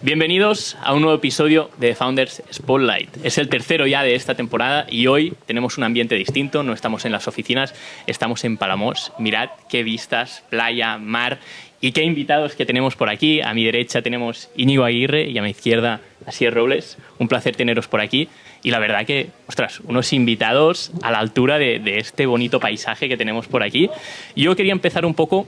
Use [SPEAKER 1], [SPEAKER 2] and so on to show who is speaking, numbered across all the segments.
[SPEAKER 1] Bienvenidos a un nuevo episodio de Founders Spotlight. Es el tercero ya de esta temporada y hoy tenemos un ambiente distinto. No estamos en las oficinas, estamos en Palamós. Mirad qué vistas, playa, mar y qué invitados que tenemos por aquí. A mi derecha tenemos Íñigo Aguirre y a mi izquierda Asier Robles. Un placer teneros por aquí. Y la verdad que, ostras, unos invitados a la altura de este bonito paisaje que tenemos por aquí. Yo quería empezar un poco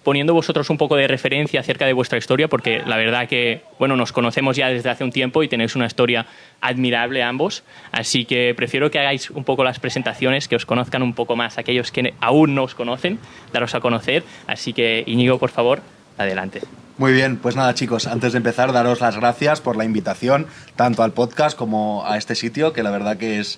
[SPEAKER 1] poniendo vosotros un poco de referencia acerca de vuestra historia, porque la verdad que, bueno, nos conocemos ya desde hace un tiempo y tenéis una historia admirable ambos, así que prefiero que hagáis un poco las presentaciones, que os conozcan un poco más aquellos que aún no os conocen, daros a conocer, así que Íñigo, por favor, adelante.
[SPEAKER 2] Muy bien, pues nada chicos, antes de empezar daros las gracias por la invitación, tanto al podcast como a este sitio, que la verdad que es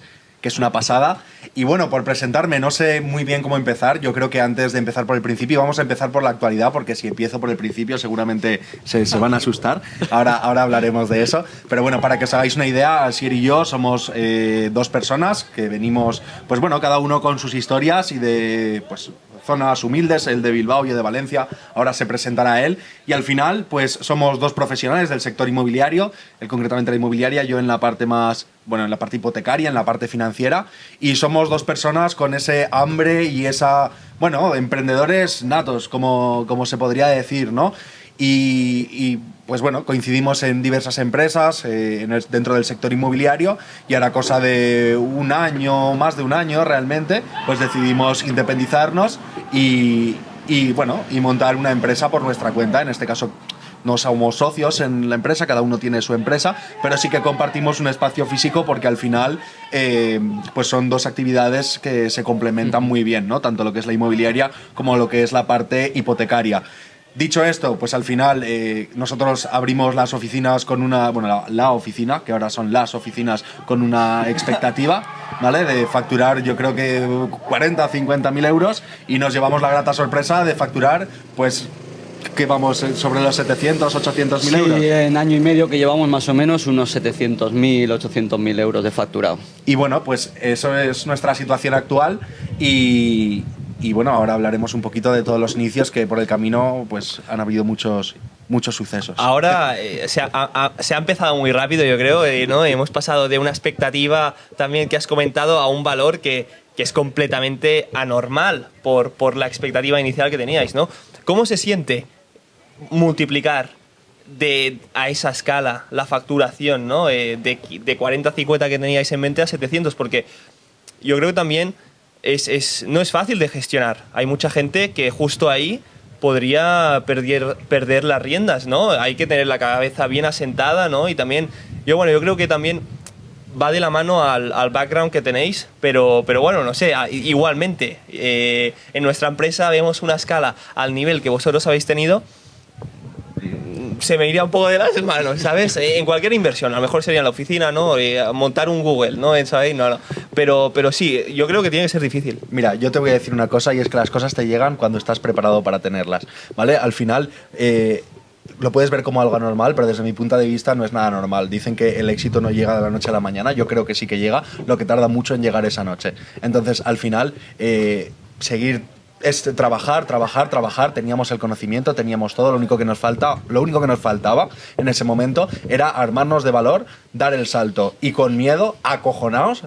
[SPEAKER 2] una pasada. Y bueno, por presentarme, no sé muy bien cómo empezar. Yo creo que antes de empezar por el principio, vamos a empezar por la actualidad, porque si empiezo por el principio seguramente se van a asustar. Ahora hablaremos de eso. Pero bueno, para que os hagáis una idea, Asier y yo somos dos personas que venimos, pues bueno, cada uno con sus historias y de pues zonas humildes, el de Bilbao y el de Valencia. Ahora se presentará él. Y al final, pues somos dos profesionales del sector inmobiliario, él concretamente la inmobiliaria, yo en la parte más, bueno, en la parte hipotecaria, en la parte financiera, y somos dos personas con ese hambre y esa, bueno, emprendedores natos, como se podría decir, ¿no? Y pues bueno, coincidimos en diversas empresas dentro del sector inmobiliario, y ahora cosa de un año, más de un año realmente, pues decidimos independizarnos y bueno, y montar una empresa por nuestra cuenta. En este caso no somos socios en la empresa, cada uno tiene su empresa, pero sí que compartimos un espacio físico porque al final pues son dos actividades que se complementan muy bien, ¿no? Tanto lo que es la inmobiliaria como lo que es la parte hipotecaria. Dicho esto, pues al final nosotros abrimos las oficinas con una, bueno, la oficina, que ahora son las oficinas, con una expectativa, ¿vale? De facturar, yo creo que 40 o 50 mil euros, y nos llevamos la grata sorpresa de facturar, pues, que vamos sobre los 700, 800 mil euros.
[SPEAKER 3] Sí, en año y medio que llevamos más o menos unos 700.000, 800.000 euros de facturado.
[SPEAKER 2] Y bueno, pues eso es nuestra situación actual y bueno, ahora hablaremos un poquito de todos los inicios, que por el camino pues han habido muchos sucesos.
[SPEAKER 4] Ahora se ha empezado muy rápido, yo creo, ¿no? Hemos pasado de una expectativa también que has comentado a un valor que es completamente anormal por la expectativa inicial que teníais, ¿no? ¿Cómo se siente multiplicar a esa escala la facturación, ¿no? De 40 a 50 que teníais en mente a 700? Porque yo creo que también no es fácil de gestionar. Hay mucha gente que justo ahí podría perder las riendas, ¿no? Hay que tener la cabeza bien asentada, ¿no? Y también, yo creo que también va de la mano al background que tenéis, pero bueno, no sé, igualmente, en nuestra empresa vemos una escala al nivel que vosotros habéis tenido, se me iría un poco de las manos, ¿sabes? En cualquier inversión, a lo mejor sería en la oficina, ¿no? Montar un Google, ¿no? ¿Sabéis? No. Pero sí, yo creo que tiene que ser difícil.
[SPEAKER 2] Mira, yo te voy a decir una cosa, y es que las cosas te llegan cuando estás preparado para tenerlas, ¿vale? Al final lo puedes ver como algo normal, pero desde mi punto de vista no es nada normal. Dicen que el éxito no llega de la noche a la mañana. Yo creo que sí que llega, lo que tarda mucho en llegar esa noche. Entonces, al final, seguir es trabajar. Teníamos el conocimiento, teníamos todo. Lo único que nos faltaba en ese momento era armarnos de valor, dar el salto, y con miedo, acojonaos,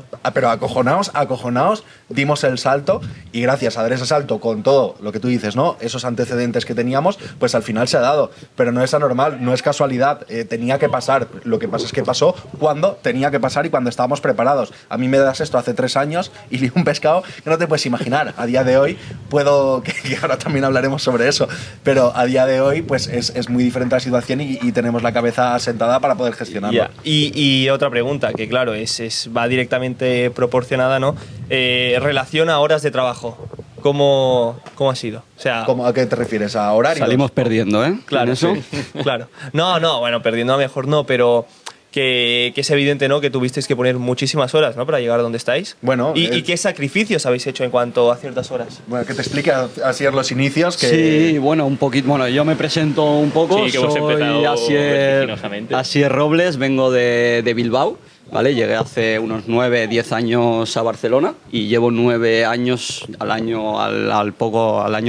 [SPEAKER 2] dimos el salto, y gracias a dar ese salto con todo lo que tú dices, ¿no? Esos antecedentes que teníamos, pues al final se ha dado. Pero no es anormal, no es casualidad, tenía que pasar. Lo que pasa es que pasó cuando tenía que pasar y cuando estábamos preparados. A mí me das esto hace 3 años y vi un pescado que no te puedes imaginar. A día de hoy que ahora también hablaremos sobre eso, pero a día de hoy pues es muy diferente la situación y tenemos la cabeza asentada para poder gestionarlo.
[SPEAKER 4] Yeah. Y otra pregunta, que claro, va directamente proporcionada, ¿no? Relación a horas de trabajo. ¿Cómo ha sido? O sea,
[SPEAKER 2] ¿a qué te refieres? ¿A horarios?
[SPEAKER 3] Salimos perdiendo, ¿eh?
[SPEAKER 4] Claro, eso. Sí, claro. No, bueno, perdiendo a lo mejor no, pero que es evidente, ¿no? Que tuvisteis que poner muchísimas horas, ¿no? Para llegar a donde estáis.
[SPEAKER 2] Bueno,
[SPEAKER 4] ¿Y qué sacrificios habéis hecho en cuanto a ciertas horas?
[SPEAKER 2] Bueno, que te explique así los inicios.
[SPEAKER 3] Sí, bueno, un poquito. Bueno, yo me presento un poco.
[SPEAKER 1] Sí, que hemos empezado vertiginosamente.
[SPEAKER 3] Asier Robles, vengo de Bilbao. ¿Vale? Llegué hace unos 9-10 años a Barcelona y llevo 9 años al año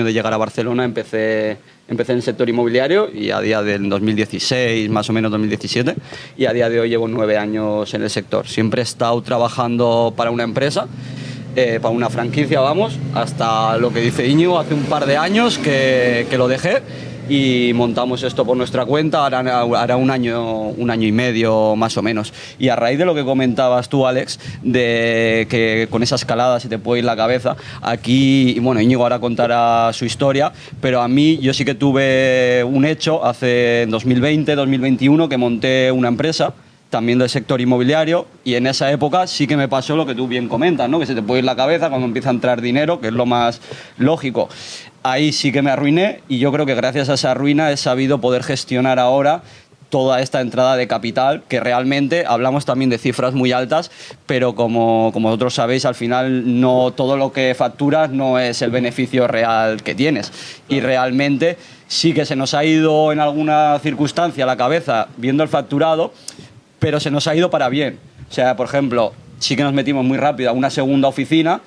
[SPEAKER 3] de llegar a Barcelona empecé Empecé en el sector inmobiliario y a día del 2016, más o menos 2017, y a día de hoy llevo 9 años en el sector. Siempre he estado trabajando para una empresa, para una franquicia, vamos, hasta lo que dice Íñigo, hace un par de años que lo dejé y montamos esto por nuestra cuenta, hará un año y medio más o menos. Y a raíz de lo que comentabas tú, Alex, de que con esa escalada se te puede ir la cabeza, aquí, bueno, Íñigo ahora contará su historia, pero a mí yo sí que tuve un hecho hace 2020, 2021, que monté una empresa también del sector inmobiliario, y en esa época sí que me pasó lo que tú bien comentas, ¿no? Que se te puede ir la cabeza cuando empieza a entrar dinero, que es lo más lógico. Ahí sí que me arruiné, y yo creo que gracias a esa ruina he sabido poder gestionar ahora toda esta entrada de capital, que realmente hablamos también de cifras muy altas, pero como vosotros sabéis, al final no todo lo que facturas no es el beneficio real que tienes. Y realmente sí que se nos ha ido en alguna circunstancia la cabeza viendo el facturado, pero se nos ha ido para bien. O sea, por ejemplo, sí que nos metimos muy rápido a una segunda oficina,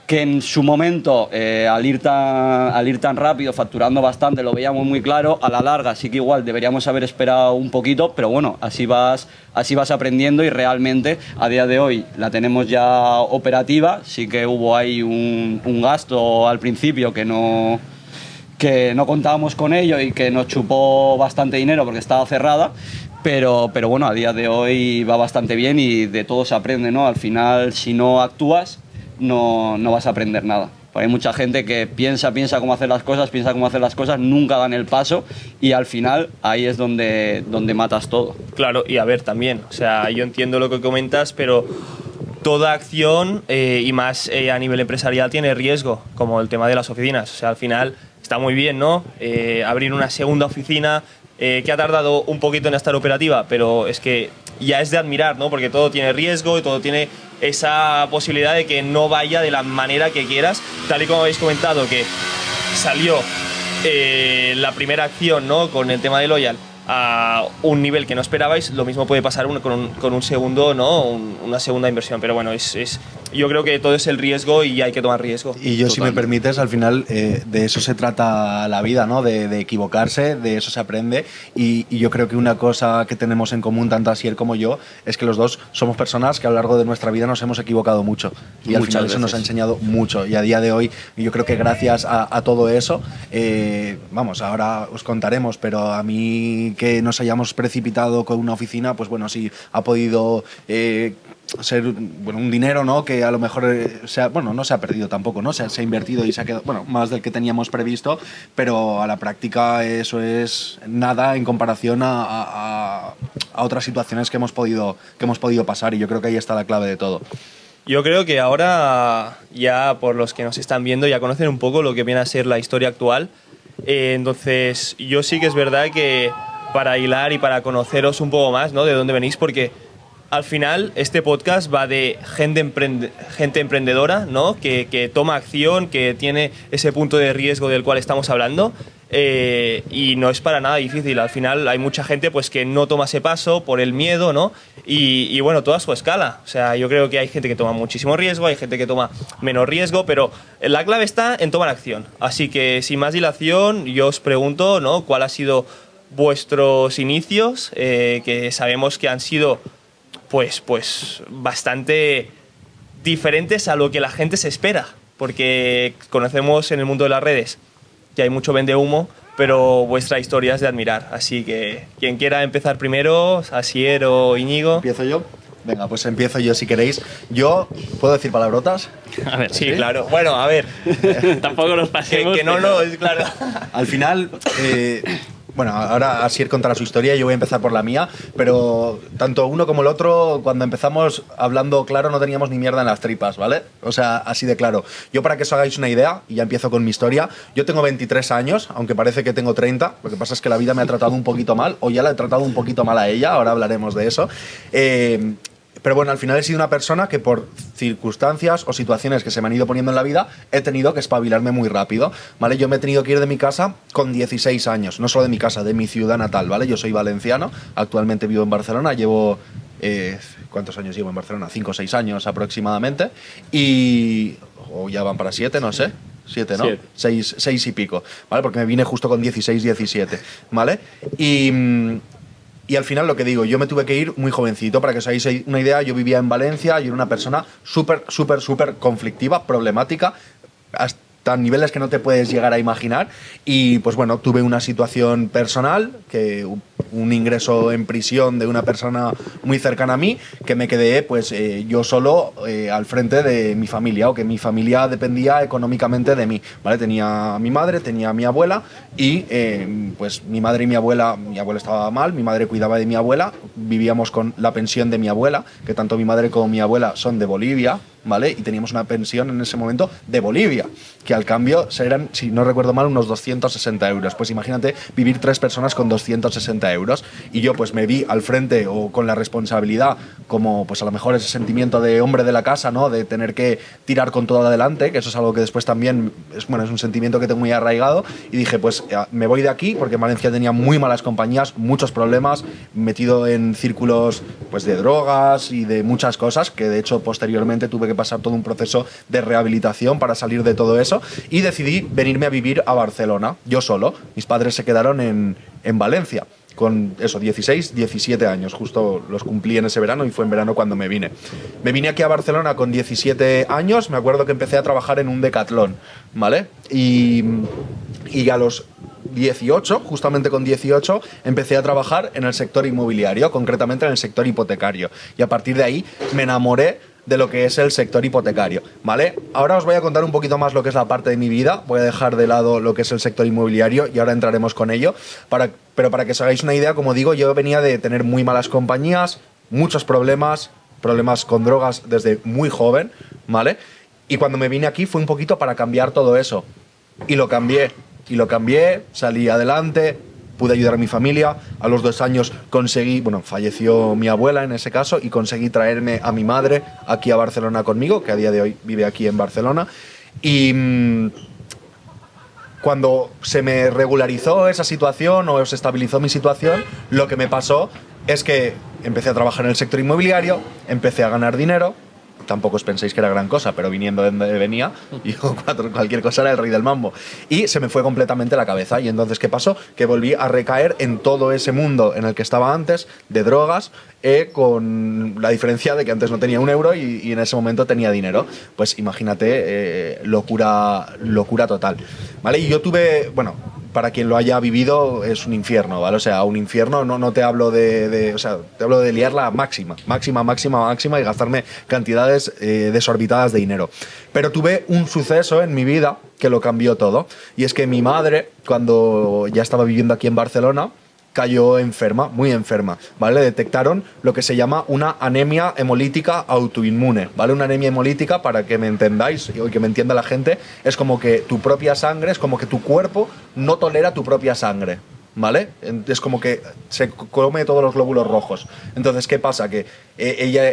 [SPEAKER 3] que en su momento, al ir tan rápido, facturando bastante, lo veíamos muy claro. A la larga sí que igual deberíamos haber esperado un poquito, pero bueno, así vas aprendiendo, y realmente a día de hoy la tenemos ya operativa. Sí que hubo ahí un gasto al principio que no contábamos con ello y que nos chupó bastante dinero porque estaba cerrada. Pero bueno, a día de hoy va bastante bien y de todo se aprende, ¿no? Al final, si no actúas, no vas a aprender nada. Porque hay mucha gente que piensa cómo hacer las cosas, nunca dan el paso, y al final ahí es donde matas todo.
[SPEAKER 4] Claro, y a ver, también, o sea, yo entiendo lo que comentas, pero toda acción, y más a nivel empresarial, tiene riesgo, como el tema de las oficinas. O sea, al final está muy bien, ¿no? Abrir una segunda oficina, que ha tardado un poquito en estar operativa, pero es que ya es de admirar, ¿no? Porque todo tiene riesgo y todo tiene esa posibilidad de que no vaya de la manera que quieras, tal y como habéis comentado, que salió la primera acción, ¿no? Con el tema de Loyal a un nivel que no esperabais. Lo mismo puede pasar con un segundo, ¿no? Una segunda inversión, pero bueno, yo creo que todo es el riesgo y hay que tomar riesgo.
[SPEAKER 2] Y yo, si me permites, al final de eso se trata la vida, ¿no? De equivocarse, de eso se aprende, y yo creo que una cosa que tenemos en común, tanto Asier como yo, es que los dos somos personas que a lo largo de nuestra vida nos hemos equivocado mucho, y al final eso nos ha enseñado mucho, y a día de hoy yo creo que gracias a todo eso, vamos, ahora os contaremos, pero a mí que nos hayamos precipitado con una oficina, pues bueno, sí ha podido ser, bueno, un dinero, ¿no? Que a lo mejor no se ha perdido tampoco, ¿no? Se ha invertido y se ha quedado, bueno, más del que teníamos previsto, pero a la práctica eso es nada en comparación a otras situaciones que hemos podido pasar, y yo creo que ahí está la clave de todo.
[SPEAKER 4] Yo creo que ahora, ya por los que nos están viendo, ya conocen un poco lo que viene a ser la historia actual. Entonces, yo sí que es verdad que para hilar y para conoceros un poco más, ¿no? De dónde venís, porque al final este podcast va de gente emprendedora, ¿no? Que toma acción, que tiene ese punto de riesgo del cual estamos hablando, y no es para nada difícil. Al final hay mucha gente pues que no toma ese paso por el miedo, ¿no? Y bueno, toda su escala. O sea, yo creo que hay gente que toma muchísimo riesgo, hay gente que toma menos riesgo, pero la clave está en tomar acción. Así que sin más dilación, yo os pregunto, ¿no? ¿Cuál ha sido vuestros inicios? Que sabemos que han sido pues bastante diferentes a lo que la gente se espera, porque conocemos en el mundo de las redes que hay mucho vende humo, pero vuestra historia es de admirar. Así que quien quiera empezar primero, Asier o Íñigo.
[SPEAKER 2] ¿Empiezo yo? Venga, pues empiezo yo si queréis. Yo, ¿puedo decir palabrotas?
[SPEAKER 1] A ver,
[SPEAKER 4] sí, claro. Bueno, a ver.
[SPEAKER 1] Tampoco los pasemos.
[SPEAKER 4] Que no, es claro.
[SPEAKER 2] Al final, bueno, ahora Asier contará su historia, yo voy a empezar por la mía, pero tanto uno como el otro, cuando empezamos hablando claro, no teníamos ni mierda en las tripas, ¿vale? O sea, así de claro. Yo, para que os hagáis una idea, y ya empiezo con mi historia, yo tengo 23 años, aunque parece que tengo 30, lo que pasa es que la vida me ha tratado un poquito mal, o ya la he tratado un poquito mal a ella, ahora hablaremos de eso. Pero bueno, al final he sido una persona que por circunstancias o situaciones que se me han ido poniendo en la vida he tenido que espabilarme muy rápido, ¿vale? Yo me he tenido que ir de mi casa con 16 años, no solo de mi casa, de mi ciudad natal, ¿vale? Yo soy valenciano, actualmente vivo en Barcelona, llevo... ¿cuántos años llevo en Barcelona? 5 o 6 años aproximadamente, o ya van para 7, no sé. 7, ¿no?
[SPEAKER 1] 7.
[SPEAKER 2] 6 y pico, ¿vale? Porque me vine justo con 16, 17, ¿vale? Y al final lo que digo, yo me tuve que ir muy jovencito. Para que os hagáis una idea, yo vivía en Valencia, yo era una persona súper conflictiva, problemática, hasta niveles que no te puedes llegar a imaginar. Y pues bueno, tuve una situación personal, que un ingreso en prisión de una persona muy cercana a mí, que me quedé pues yo solo al frente de mi familia, o que mi familia dependía económicamente de mí, ¿vale? Tenía a mi madre, tenía a mi abuela y pues mi madre y mi abuela estaba mal, mi madre cuidaba de mi abuela, vivíamos con la pensión de mi abuela, que tanto mi madre como mi abuela son de Bolivia, ¿vale? Y teníamos una pensión en ese momento de Bolivia, que al cambio eran, si no recuerdo mal, unos 260 euros. Pues imagínate vivir 3 personas con 260 euros. Y yo pues me vi al frente, o con la responsabilidad, como pues a lo mejor ese sentimiento de hombre de la casa, ¿no? De tener que tirar con todo adelante, que eso es algo que después también es un sentimiento que tengo muy arraigado. Y dije, pues me voy de aquí, porque en Valencia tenía muy malas compañías, muchos problemas, metido en círculos pues de drogas y de muchas cosas, que de hecho posteriormente tuve que pasar todo un proceso de rehabilitación para salir de todo eso, y decidí venirme a vivir a Barcelona, yo solo. Mis padres se quedaron en Valencia, con eso, 16, 17 años, justo los cumplí en ese verano, y fue en verano cuando me vine. Me vine aquí a Barcelona con 17 años, me acuerdo que empecé a trabajar en un Decathlon, ¿vale? Y a los 18, justamente con 18, empecé a trabajar en el sector inmobiliario, concretamente en el sector hipotecario, y a partir de ahí me enamoré de lo que es el sector hipotecario, ¿vale? Ahora os voy a contar un poquito más lo que es la parte de mi vida, voy a dejar de lado lo que es el sector inmobiliario y ahora entraremos con ello, pero para que os hagáis una idea, como digo, yo venía de tener muy malas compañías, muchos problemas con drogas desde muy joven, ¿vale? Y cuando me vine aquí fue un poquito para cambiar todo eso, y lo cambié, salí adelante, pude ayudar a mi familia. A los 2 años falleció mi abuela en ese caso, y conseguí traerme a mi madre aquí a Barcelona conmigo, que a día de hoy vive aquí en Barcelona. Y cuando se me regularizó esa situación, o se estabilizó mi situación, lo que me pasó es que empecé a trabajar en el sector inmobiliario, empecé a ganar dinero. Tampoco os penséis que era gran cosa, pero viniendo de donde venía, yo cualquier cosa era el rey del mambo. Y se me fue completamente la cabeza. Y entonces, ¿qué pasó? Que volví a recaer en todo ese mundo en el que estaba antes, de drogas, con la diferencia de que antes no tenía un euro y en ese momento tenía dinero. Pues imagínate, locura total, ¿vale? Y yo tuve, para quien lo haya vivido, es un infierno, ¿vale? O sea, un infierno, no te hablo o sea, te hablo de liarla máxima y gastarme cantidades desorbitadas de dinero. Pero tuve un suceso en mi vida que lo cambió todo, y es que mi madre, cuando ya estaba viviendo aquí en Barcelona, cayó enferma, muy enferma, ¿vale? Le detectaron lo que se llama una anemia hemolítica autoinmune, ¿vale? Una anemia hemolítica, para que me entendáis y que me entienda la gente, es como que tu propia sangre, es como que tu cuerpo no tolera tu propia sangre, ¿vale? Es como que se come todos los glóbulos rojos. Entonces, ¿qué pasa? Que ella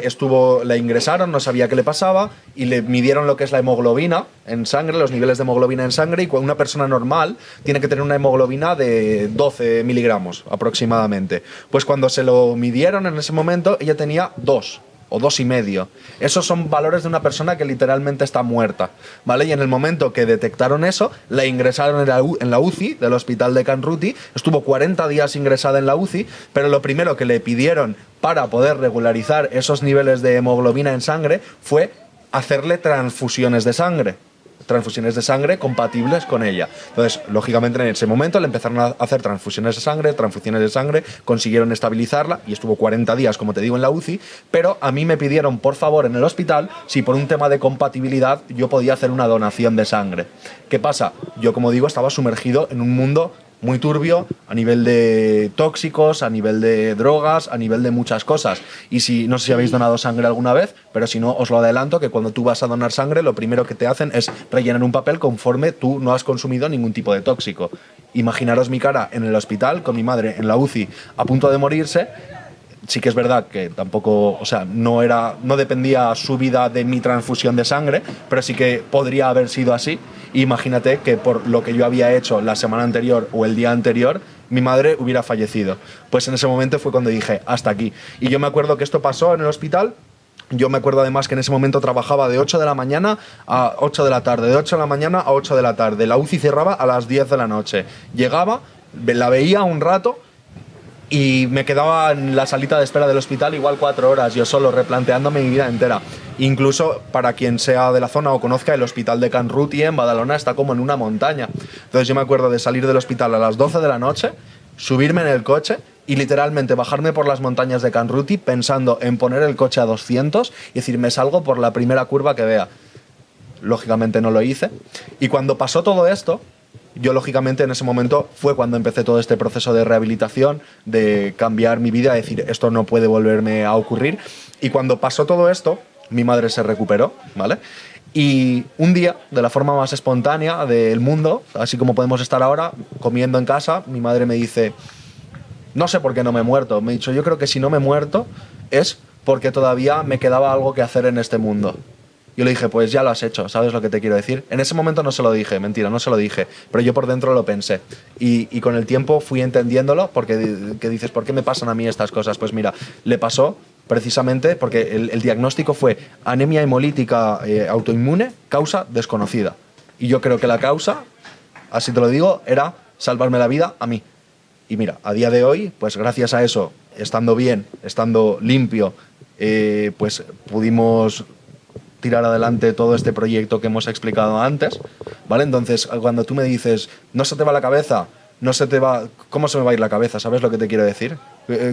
[SPEAKER 2] la ingresaron, no sabía qué le pasaba, y le midieron lo que es la hemoglobina en sangre, los niveles de hemoglobina en sangre, y una persona normal tiene que tener una hemoglobina de 12 miligramos aproximadamente. Pues cuando se lo midieron en ese momento, ella tenía 2 o 2,5. Esos son valores de una persona que literalmente está muerta, ¿vale? Y en el momento que detectaron eso, la ingresaron en la UCI del hospital de Can Ruti, estuvo 40 días ingresada en la UCI, pero lo primero que le pidieron para poder regularizar esos niveles de hemoglobina en sangre fue hacerle transfusiones de sangre compatibles con ella. Entonces, lógicamente, en ese momento le empezaron a hacer transfusiones de sangre, consiguieron estabilizarla y estuvo 40 días, como te digo, en la UCI, pero a mí me pidieron, por favor, en el hospital, si por un tema de compatibilidad yo podía hacer una donación de sangre. ¿Qué pasa? Yo, como digo, estaba sumergido en un mundo muy turbio a nivel de tóxicos, a nivel de drogas, a nivel de muchas cosas. Y no sé si habéis donado sangre alguna vez, pero si no, os lo adelanto, que cuando tú vas a donar sangre, lo primero que te hacen es rellenar un papel conforme tú no has consumido ningún tipo de tóxico. Imaginaros mi cara en el hospital, con mi madre en la UCI, a punto de morirse. Sí que es verdad que tampoco, o sea, no dependía su vida de mi transfusión de sangre, pero sí que podría haber sido así. Imagínate que por lo que yo había hecho la semana anterior o el día anterior, mi madre hubiera fallecido. Pues en ese momento fue cuando dije, hasta aquí. Y yo me acuerdo que esto pasó en el hospital, Yo me acuerdo además que en ese momento trabajaba de 8 de la mañana a 8 de la tarde, de 8 de la mañana a 8 de la tarde. La UCI cerraba a las 10 de la noche. Llegaba, la veía un rato y me quedaba en la salita de espera del hospital igual 4 horas, yo solo, replanteándome mi vida entera. Incluso para quien sea de la zona o conozca, el hospital de Can Ruti en Badalona está como en una montaña. Entonces yo me acuerdo de salir del hospital a las 12 de la noche, subirme en el coche y literalmente bajarme por las montañas de Can Ruti pensando en poner el coche a 200 y decir, me salgo por la primera curva que vea. Lógicamente no lo hice. Y cuando pasó todo esto, yo lógicamente en ese momento fue cuando empecé todo este proceso de rehabilitación, de cambiar mi vida, de decir, esto no puede volverme a ocurrir. Y cuando pasó todo esto, mi madre se recuperó, ¿vale? Y un día, de la forma más espontánea del mundo, así como podemos estar ahora, comiendo en casa, mi madre me dice, no sé por qué no me he muerto. Me he dicho, yo creo que si no me he muerto es porque todavía me quedaba algo que hacer en este mundo. Yo le dije, pues ya lo has hecho, ¿sabes lo que te quiero decir? En ese momento no se lo dije, mentira, no se lo dije, pero yo por dentro lo pensé. Y con el tiempo fui entendiéndolo, porque que dices, ¿por qué me pasan a mí estas cosas? Pues mira, le pasó precisamente porque el diagnóstico fue anemia hemolítica autoinmune, causa desconocida. Y yo creo que la causa, así te lo digo, era salvarme la vida a mí. Y mira, a día de hoy, pues gracias a eso, estando bien, estando limpio, pues pudimos tirar adelante todo este proyecto que hemos explicado antes, ¿vale? Entonces, cuando tú me dices, no se te va la cabeza, no se te va... ¿Cómo se me va a ir la cabeza? ¿Sabes lo que te quiero decir?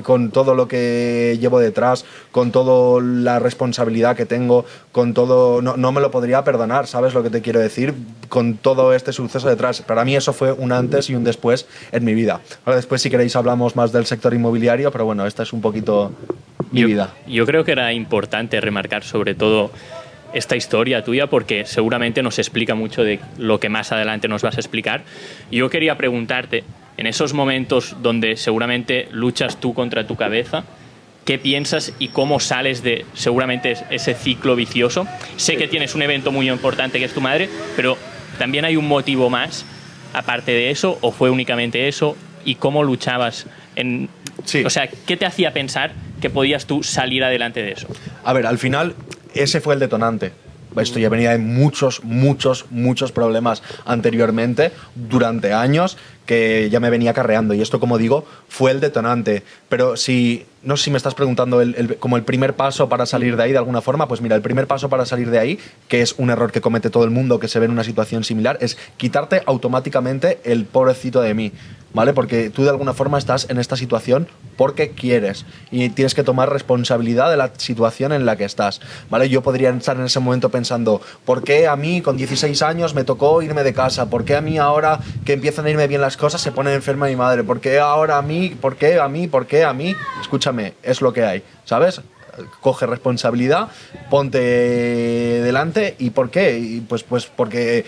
[SPEAKER 2] Con todo lo que llevo detrás, con toda la responsabilidad que tengo, con todo... No me lo podría perdonar, ¿sabes lo que te quiero decir? Con todo este suceso detrás. Para mí eso fue un antes y un después en mi vida. Ahora después, si queréis, hablamos más del sector inmobiliario, pero bueno, esta es un poquito mi vida.
[SPEAKER 1] Yo creo que era importante remarcar sobre todo esta historia tuya porque seguramente nos explica mucho de lo que más adelante nos vas a explicar. Yo quería preguntarte, en esos momentos donde seguramente luchas tú contra tu cabeza, ¿qué piensas y cómo sales de seguramente ese ciclo vicioso? Sé que tienes un evento muy importante que es tu madre, pero también hay un motivo más aparte de eso, ¿o fue únicamente eso? ¿Y cómo luchabas en...
[SPEAKER 2] Sí.
[SPEAKER 1] O sea, ¿qué te hacía pensar que podías tú salir adelante de eso?
[SPEAKER 2] A ver, al final, ese fue el detonante. Esto ya venía de muchos problemas anteriormente, durante años, que ya me venía acarreando. Y esto, como digo, fue el detonante. Pero si, no sé si me estás preguntando como el primer paso para salir de ahí de alguna forma, pues mira, el primer paso para salir de ahí, que es un error que comete todo el mundo que se ve en una situación similar, es quitarte automáticamente el pobrecito de mí, ¿vale? Porque tú de alguna forma estás en esta situación porque quieres y tienes que tomar responsabilidad de la situación en la que estás, ¿vale? Yo podría estar en ese momento pensando, ¿por qué a mí con 16 años me tocó irme de casa? ¿Por qué a mí ahora que empiezan a irme bien las cosas se pone enferma mi madre? ¿Por qué ahora a mí? ¿Por qué a mí? ¿Por qué a mí? Escúchame, es lo que hay, ¿sabes? Coge responsabilidad, ponte delante. ¿Y por qué? Y pues porque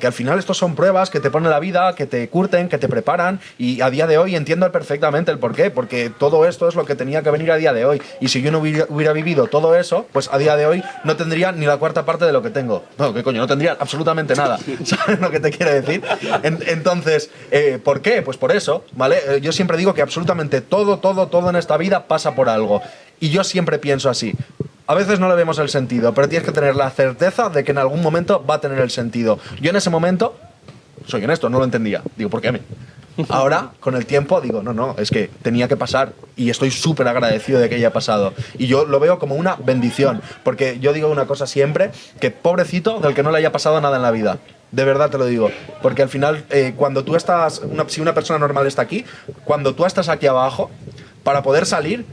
[SPEAKER 2] al final estos son pruebas que te pone la vida, que te curten, que te preparan, y a día de hoy entiendo perfectamente el por qué, porque todo esto es lo que tenía que venir a día de hoy, y si yo no hubiera vivido todo eso, pues a día de hoy no tendría ni la cuarta parte de lo que tengo. No, ¿qué coño? No tendría absolutamente nada. ¿Sabes lo que te quiero decir? Entonces, ¿por qué? Pues por eso, ¿vale? Yo siempre digo que absolutamente todo en esta vida pasa por algo, y yo siempre pienso así. A veces no le vemos el sentido, pero tienes que tener la certeza de que en algún momento va a tener el sentido. Yo en ese momento, soy honesto, no lo entendía. Digo, ¿por qué a mí? Ahora, con el tiempo, digo, no, es que tenía que pasar y estoy súper agradecido de que haya pasado. Y yo lo veo como una bendición, porque yo digo una cosa siempre, que pobrecito del que no le haya pasado nada en la vida. De verdad te lo digo, porque al final, cuando tú estás, si una persona normal está aquí, cuando tú estás aquí abajo, para poder salir,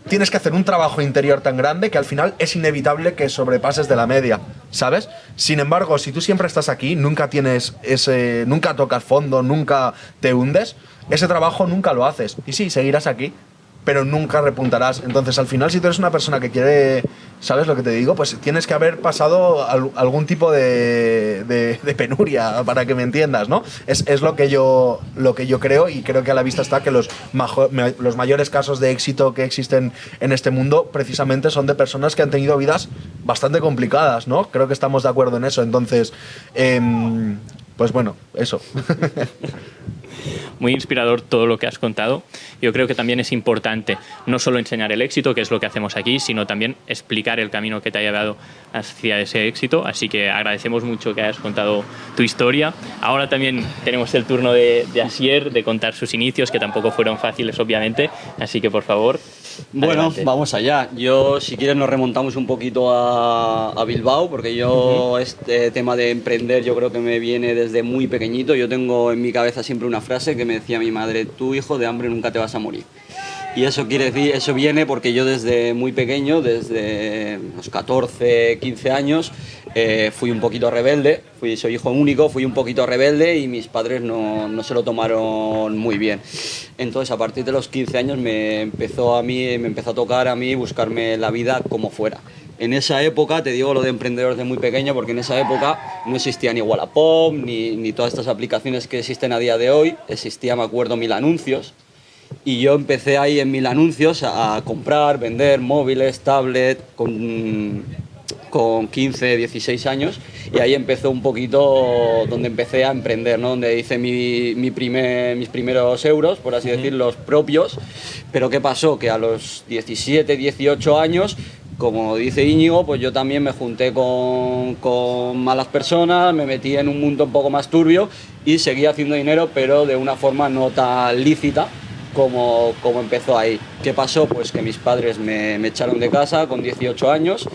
[SPEAKER 2] tienes que hacer un trabajo interior tan grande que al final es inevitable que sobrepases de la media, ¿sabes? Sin embargo, si tú siempre estás aquí, nunca tocas fondo, nunca te hundes, ese trabajo nunca lo haces. Y sí, seguirás aquí, pero nunca repuntarás. Entonces, al final, si tú eres una persona que quiere, ¿sabes lo que te digo? Pues tienes que haber pasado algún tipo de penuria, para que me entiendas, ¿no? Es lo que yo creo, y creo que a la vista está que los mayores casos de éxito que existen en este mundo precisamente son de personas que han tenido vidas bastante complicadas, ¿no? Creo que estamos de acuerdo en eso. Entonces, pues bueno, eso.
[SPEAKER 1] muy inspirador todo lo que has contado. Yo creo que también es importante no solo enseñar el éxito, que es lo que hacemos aquí, sino también explicar el camino que te ha llevado hacia ese éxito. Así que agradecemos mucho que hayas contado tu historia. Ahora también tenemos el turno de Asier de contar sus inicios, que tampoco fueron fáciles, obviamente. Así que, por favor,
[SPEAKER 3] bueno,
[SPEAKER 1] adelante.
[SPEAKER 3] Vamos allá. Yo, si quieres, nos remontamos un poquito a Bilbao, porque yo este tema de emprender yo creo que me viene desde muy pequeñito. Yo tengo en mi cabeza siempre una frase que me decía mi madre: tu hijo, de hambre nunca te vas a morir. Y eso quiere decir, eso viene porque yo desde muy pequeño, desde los 14, 15 años, fui un poquito rebelde, soy hijo único, fui un poquito rebelde y mis padres no se lo tomaron muy bien. Entonces, a partir de los 15 años me empezó a tocar a mí buscarme la vida como fuera. En esa época, te digo lo de emprendedor de muy pequeño, porque en esa época no existía ni Wallapop, ni todas estas aplicaciones que existen a día de hoy. Existía, me acuerdo, Mil Anuncios. Y yo empecé ahí en Mil Anuncios a comprar, vender móviles, tablet, con 15, 16 años, y ahí empezó un poquito donde empecé a emprender, ¿no? Donde hice mis primeros euros, por así decir, los propios. Pero ¿qué pasó? Que a los 17, 18 años, como dice Íñigo, pues yo también me junté con malas personas, me metí en un mundo un poco más turbio y seguía haciendo dinero, pero de una forma no tan lícita como empezó ahí. ¿Qué pasó? Pues que mis padres me echaron de casa con 18 años,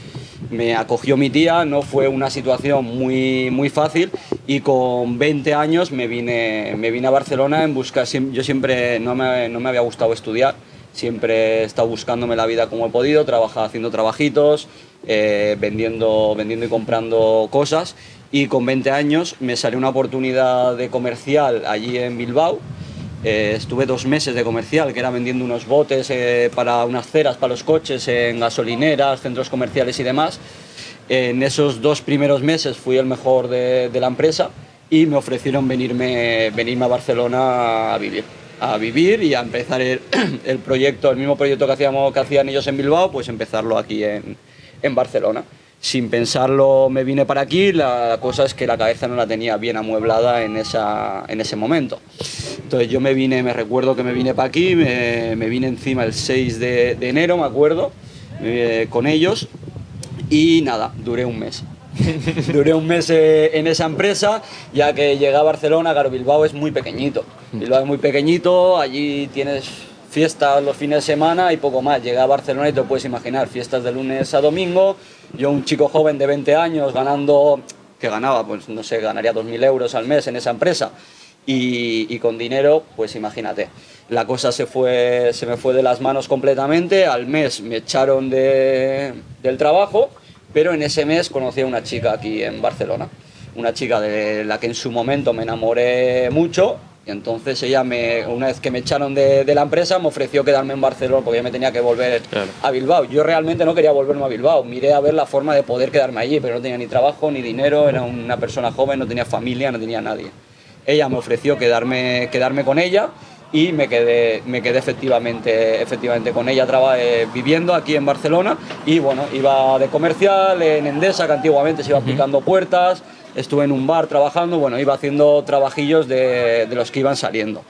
[SPEAKER 3] me acogió mi tía, no fue una situación muy fácil, y con 20 años me vine a Barcelona en busca. Yo siempre no me había gustado estudiar, siempre he estado buscándome la vida como he podido, haciendo trabajitos, vendiendo y comprando cosas, y con 20 años me salió una oportunidad de comercial allí en Bilbao. Estuve 2 meses de comercial, que era vendiendo unos botes para unas ceras para los coches en gasolineras, centros comerciales y demás. En esos 2 primeros meses fui el mejor de la empresa y me ofrecieron venirme a Barcelona a vivir y a empezar el proyecto, el mismo proyecto que hacían ellos en Bilbao, pues empezarlo aquí en Barcelona. Sin pensarlo me vine para aquí. La cosa es que la cabeza no la tenía bien amueblada en ese momento. Entonces yo me recuerdo que me vine para aquí, me vine encima el 6 de enero, me acuerdo, con ellos, y nada, duré un mes. Duré un mes en esa empresa, ya que llegué a Barcelona. Claro, Bilbao es muy pequeñito. Bilbao es muy pequeñito, allí tienes fiestas los fines de semana y poco más. Llegué a Barcelona y te puedes imaginar, fiestas de lunes a domingo. Yo, un chico joven de 20 años, ganaba, pues no sé, ganaría 2.000 euros al mes en esa empresa. Y con dinero, pues imagínate. La cosa se me fue de las manos completamente. Al mes me echaron del trabajo, pero en ese mes conocí a una chica aquí en Barcelona. Una chica de la que en su momento me enamoré mucho. Y entonces ella, una vez que me echaron de la empresa, me ofreció quedarme en Barcelona porque yo me tenía que volver a Bilbao. Yo realmente no quería volverme a Bilbao. Miré a ver la forma de poder quedarme allí, pero no tenía ni trabajo ni dinero, era una persona joven, no tenía familia, no tenía nadie. Ella me ofreció quedarme con ella y me quedé efectivamente con ella viviendo aquí en Barcelona. Y bueno, iba de comercial en Endesa, que antiguamente se iba picando puertas. Estuve en un bar trabajando, bueno, iba haciendo trabajillos de los que iban saliendo.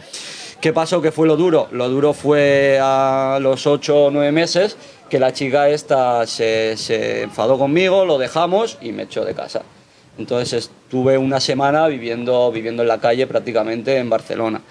[SPEAKER 3] ¿Qué pasó? ¿Qué fue lo duro? Lo duro fue a los 8 o 9 meses que la chica esta se enfadó conmigo, lo dejamos y me echó de casa. Entonces estuve una semana viviendo en la calle prácticamente en Barcelona.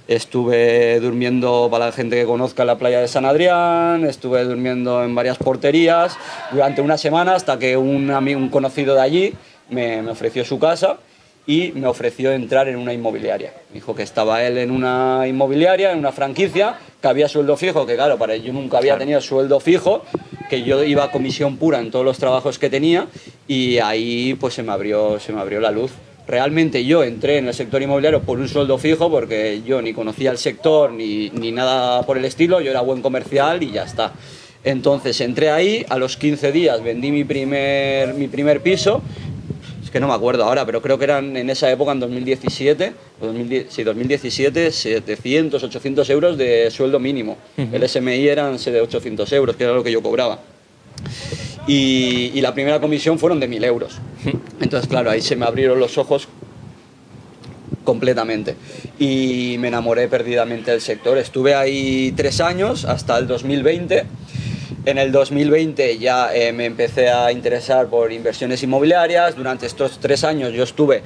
[SPEAKER 3] Estuve durmiendo, para la gente que conozca, en la playa de San Adrián, estuve durmiendo en varias porterías durante una semana, hasta que un conocido de allí me ofreció su casa y me ofreció entrar en una inmobiliaria. Me dijo que estaba él en una inmobiliaria, en una franquicia, que había sueldo fijo, que claro, yo nunca había tenido sueldo fijo, que yo iba a comisión pura en todos los trabajos que tenía, y ahí pues se me abrió la luz. Realmente yo entré en el sector inmobiliario por un sueldo fijo, porque yo ni conocía el sector ni nada por el estilo, yo era buen comercial y ya está. Entonces entré ahí, a los 15 días vendí mi primer piso. Es que no me acuerdo ahora, pero creo que eran en esa época, en 2017, 2017, 700, 800 euros de sueldo mínimo. El SMI eran de 800 euros, que era lo que yo cobraba. Y la primera comisión fueron de 1.000 euros. Entonces, claro, ahí se me abrieron los ojos completamente. Y me enamoré perdidamente del sector. Estuve ahí 3 años, hasta el 2020. En el 2020 ya me empecé a interesar por inversiones inmobiliarias. Durante estos 3 años yo estuve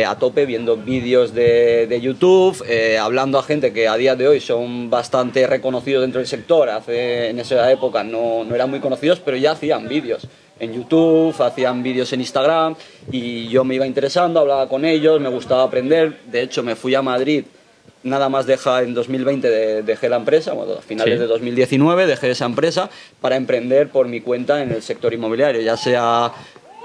[SPEAKER 3] a tope viendo vídeos de YouTube, hablando a gente que a día de hoy son bastante reconocidos dentro del sector. En esa época no eran muy conocidos, pero ya hacían vídeos en YouTube, hacían vídeos en Instagram y yo me iba interesando, hablaba con ellos, me gustaba aprender. De hecho, me fui a Madrid. Nada más en 2020 dejé la empresa, bueno, a finales de 2019 dejé esa empresa para emprender por mi cuenta en el sector inmobiliario, ya sea,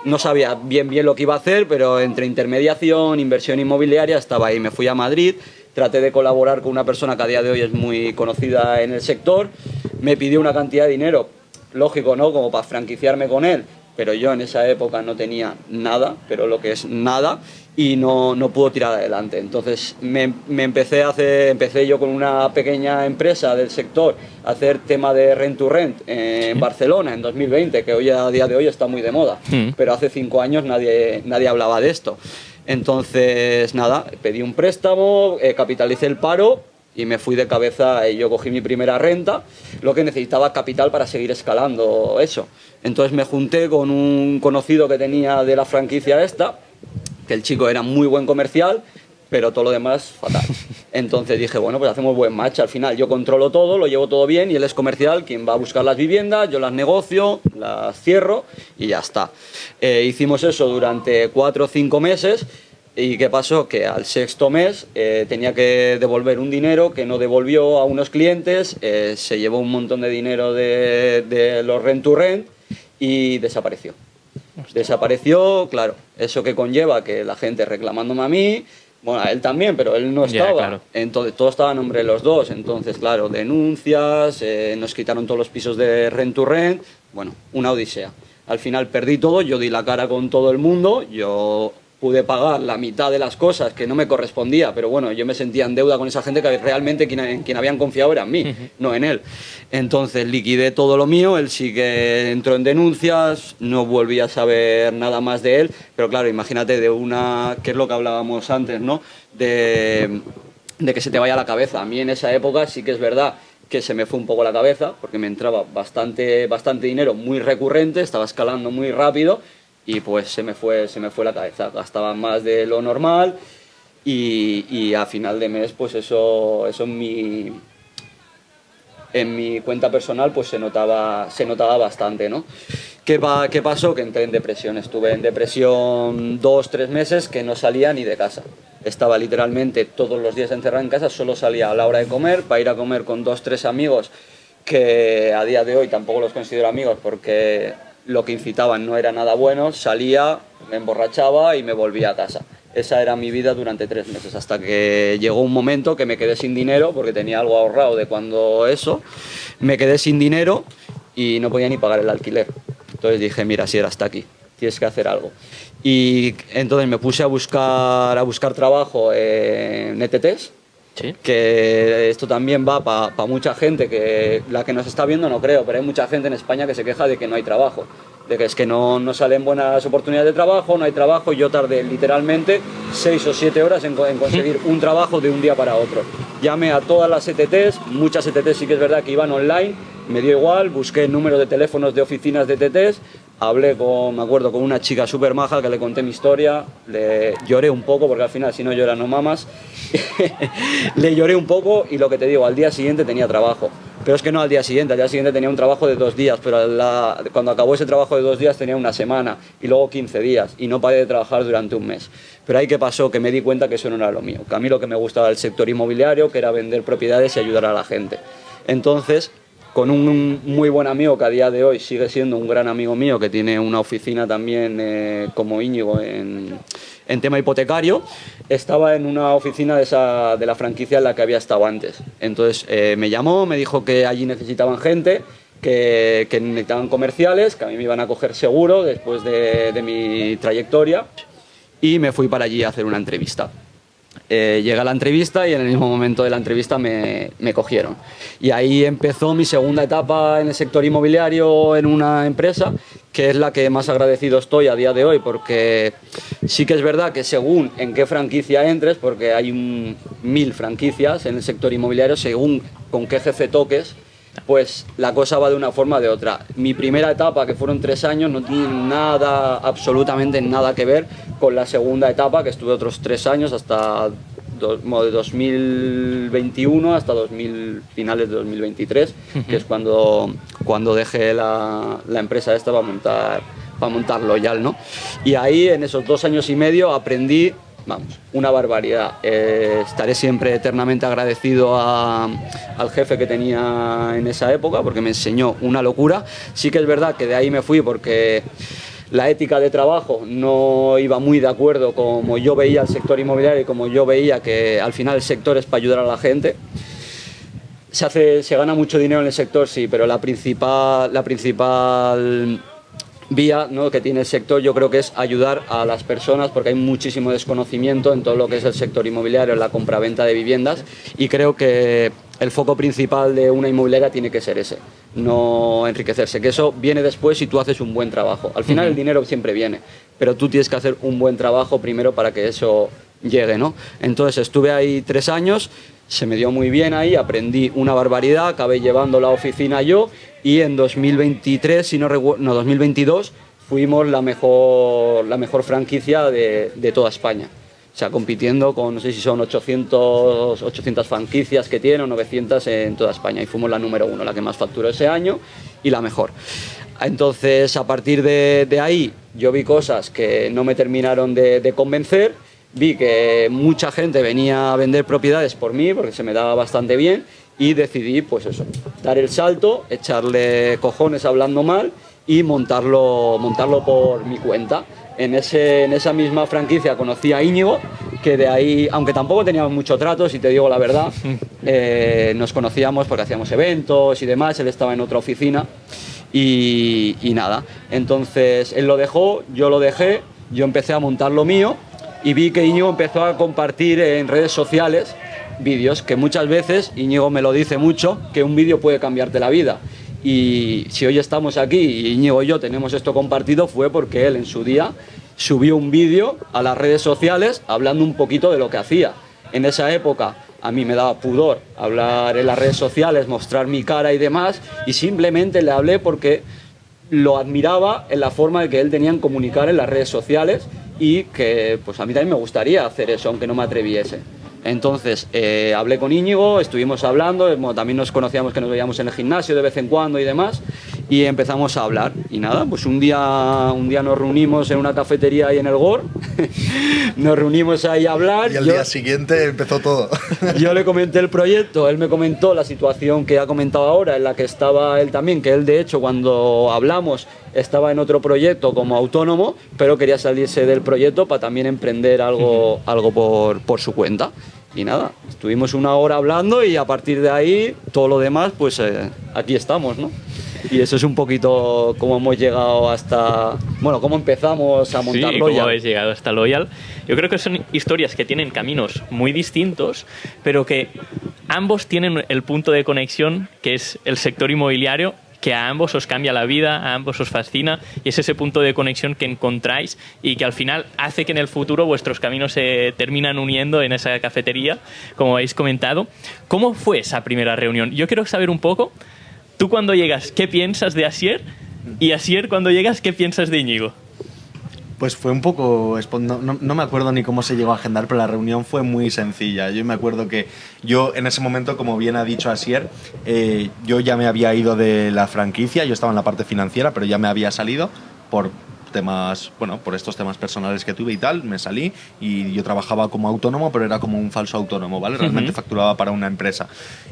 [SPEAKER 3] no sabía bien lo que iba a hacer, pero entre intermediación, inversión inmobiliaria estaba ahí. Me fui a Madrid, traté de colaborar con una persona que a día de hoy es muy conocida en el sector, me pidió una cantidad de dinero, lógico, ¿no?, como para franquiciarme con él, pero yo en esa época no tenía nada, pero lo que es nada, y no pudo tirar adelante. Entonces empecé yo con una pequeña empresa del sector a hacer tema de rent to rent en Barcelona en 2020, que hoy a día de hoy está muy de moda, pero hace 5 años nadie hablaba de esto. Entonces nada, pedí un préstamo, capitalicé el paro y me fui de cabeza. Yo cogí mi primera renta, lo que necesitaba capital para seguir escalando eso. Entonces me junté con un conocido que tenía de la franquicia esta, que el chico era muy buen comercial, pero todo lo demás fatal. Entonces dije, bueno, pues hacemos buen match. Al final yo controlo todo, lo llevo todo bien y él es comercial, quien va a buscar las viviendas, yo las negocio, las cierro y ya está. Hicimos eso durante 4 o 5 meses. ¿Y qué pasó? Que al 6.º mes tenía que devolver un dinero que no devolvió a unos clientes, se llevó un montón de dinero de los rent to rent y desapareció. Desapareció, claro, eso que conlleva que la gente reclamándome a mí, bueno, a él también, pero él no estaba. Claro. Entonces todo estaba a nombre de los dos. Entonces, claro, denuncias, nos quitaron todos los pisos de rent to rent, bueno, una odisea. Al final perdí todo, yo di la cara con todo el mundo, yo pude pagar la mitad de las cosas que no me correspondía, pero bueno, yo me sentía en deuda con esa gente que realmente quien habían confiado era en mí, no en él. Entonces liquidé todo lo mío, él sí que entró en denuncias, no volví a saber nada más de él, pero claro, imagínate que es lo que hablábamos antes, ¿no? De que se te vaya la cabeza. A mí en esa época sí que es verdad que se me fue un poco la cabeza, porque me entraba bastante dinero muy recurrente, estaba escalando muy rápido, y pues se me fue la cabeza, gastaba más de lo normal y a final de mes pues eso en mi cuenta personal pues se notaba bastante, ¿no? ¿Qué pasó? Que entré en depresión, estuve en depresión 2-3 meses que no salía ni de casa. Estaba literalmente todos los días encerrado en casa, solo salía a la hora de comer, para ir a comer con 2-3 amigos que a día de hoy tampoco los considero amigos porque lo que incitaban no era nada bueno, salía, me emborrachaba y me volvía a casa. Esa era mi vida durante 3 meses, hasta que llegó un momento que me quedé sin dinero, porque tenía algo ahorrado de cuando eso, me quedé sin dinero y no podía ni pagar el alquiler. Entonces dije, mira, si era hasta aquí, tienes que hacer algo. Y entonces me puse a buscar trabajo en ETTs, ¿sí? Que esto también va para mucha gente, que la que nos está viendo no creo, pero hay mucha gente en España que se queja de que no hay trabajo, de que es que no salen buenas oportunidades de trabajo, no hay trabajo. Yo tardé literalmente 6 o 7 horas en conseguir un trabajo de un día para otro. Llamé a todas las ETTs, muchas ETTs sí que es verdad que iban online, me dio igual, busqué el número de teléfonos de oficinas de ETTs, hablé me acuerdo, con una chica súper maja que le conté mi historia, le lloré un poco, porque al final si no lloras no mamas, le lloré un poco y lo que te digo, al día siguiente tenía trabajo. Pero es que no al día siguiente tenía un trabajo de 2 días, pero cuando acabó ese trabajo de 2 días tenía una semana y luego 15 días y no paré de trabajar durante un mes. Pero ahí qué pasó, que me di cuenta que eso no era lo mío, que a mí lo que me gustaba era el sector inmobiliario, que era vender propiedades y ayudar a la gente. Entonces, con un muy buen amigo que a día de hoy sigue siendo un gran amigo mío, que tiene una oficina también como Íñigo en tema hipotecario, estaba en una oficina de la franquicia en la que había estado antes. Entonces me llamó, me dijo que allí necesitaban gente, que necesitaban comerciales, que a mí me iban a coger seguro después de mi trayectoria, y me fui para allí a hacer una entrevista. Llegué a la entrevista y en el mismo momento de la entrevista me cogieron. Y ahí empezó mi segunda etapa en el sector inmobiliario en una empresa que es la que más agradecido estoy a día de hoy, porque sí que es verdad que según en qué franquicia entres, porque hay 1000 franquicias en el sector inmobiliario, según con qué jefe toques, pues la cosa va de una forma o de otra. Mi primera etapa, que fueron 3 años, no tiene nada, absolutamente nada que ver con la segunda etapa, que estuve otros 3 años, hasta de 2021 hasta finales de 2023, que es cuando dejé la empresa esta para montar Loyal, ¿no? Y ahí, en esos 2 años y medio, aprendí, vamos, una barbaridad. Estaré siempre eternamente agradecido al jefe que tenía en esa época, porque me enseñó una locura. Sí que es verdad que de ahí me fui porque la ética de trabajo no iba muy de acuerdo como yo veía el sector inmobiliario y como yo veía que al final el sector es para ayudar a la gente. Se gana mucho dinero en el sector, sí, pero la principal vía, ¿no?, que tiene el sector, yo creo que es ayudar a las personas, porque hay muchísimo desconocimiento en todo lo que es el sector inmobiliario, en la compraventa de viviendas, y creo que el foco principal de una inmobiliaria tiene que ser ese, no enriquecerse, que eso viene después si tú haces un buen trabajo. Al final el dinero siempre viene, pero tú tienes que hacer un buen trabajo primero para que eso llegue, ¿no? Entonces estuve ahí 3 años, se me dio muy bien ahí, aprendí una barbaridad, acabé llevando la oficina yo, y en 2023, 2022, fuimos la mejor franquicia de toda España. O sea, compitiendo con, no sé si son 800 franquicias que tiene o 900 en toda España. Y fuimos la número 1, la que más facturó ese año y la mejor. Entonces, a partir de ahí, yo vi cosas que no me terminaron de convencer. Vi que mucha gente venía a vender propiedades por mí, porque se me daba bastante bien, y decidí, pues eso, dar el salto, echarle cojones hablando mal y montarlo por mi cuenta. En esa misma franquicia conocí a Íñigo, que de ahí, aunque tampoco teníamos mucho trato, si te digo la verdad, nos conocíamos porque hacíamos eventos y demás, él estaba en otra oficina y nada. Entonces él lo dejó, yo lo dejé, yo empecé a montar lo mío y vi que Íñigo empezó a compartir en redes sociales vídeos, que muchas veces, Íñigo me lo dice mucho, que un vídeo puede cambiarte la vida. Y si hoy estamos aquí y Íñigo y yo tenemos esto compartido, fue porque él en su día subió un vídeo a las redes sociales hablando un poquito de lo que hacía. En esa época a mí me daba pudor hablar en las redes sociales, mostrar mi cara y demás, y simplemente le hablé porque lo admiraba en la forma de que él tenía en comunicar en las redes sociales, y que pues a mí también me gustaría hacer eso, aunque no me atreviese. Entonces hablé con Íñigo, estuvimos hablando, bueno, también nos conocíamos, que nos veíamos en el gimnasio de vez en cuando y demás, y empezamos a hablar. Y nada, pues un día nos reunimos en una cafetería ahí en el GOR, nos reunimos ahí a hablar.
[SPEAKER 2] Y al día siguiente empezó todo.
[SPEAKER 3] Yo le comenté el proyecto, él me comentó la situación que ha comentado ahora, en la que estaba él también, que él de hecho cuando hablamos estaba en otro proyecto como autónomo, pero quería salirse del proyecto para también emprender algo por su cuenta. Y nada, estuvimos 1 hora hablando y a partir de ahí todo lo demás, pues aquí estamos, ¿no? Y eso es un poquito cómo hemos llegado hasta, bueno, cómo empezamos a montar Loyal.
[SPEAKER 1] Cómo habéis llegado hasta Loyal. Yo creo que son historias que tienen caminos muy distintos, pero que ambos tienen el punto de conexión, que es el sector inmobiliario, que a ambos os cambia la vida, a ambos os fascina, y es ese punto de conexión que encontráis y que al final hace que en el futuro vuestros caminos se terminan uniendo en esa cafetería, como habéis comentado. ¿Cómo fue esa primera reunión? Yo quiero saber un poco, tú cuando llegas, ¿qué piensas de Asier? Y Asier, cuando llegas, ¿qué piensas de Íñigo?
[SPEAKER 2] Pues fue un poco... No me acuerdo ni cómo se llegó a agendar, pero la reunión fue muy sencilla. Yo me acuerdo que yo en ese momento, como bien ha dicho Asier, yo ya me había ido de la franquicia, yo estaba en la parte financiera, pero ya me había salido por temas, bueno, por estos temas personales que tuve y tal, me salí y yo trabajaba como autónomo, pero era como un falso autónomo, ¿vale? Realmente facturaba para una empresa.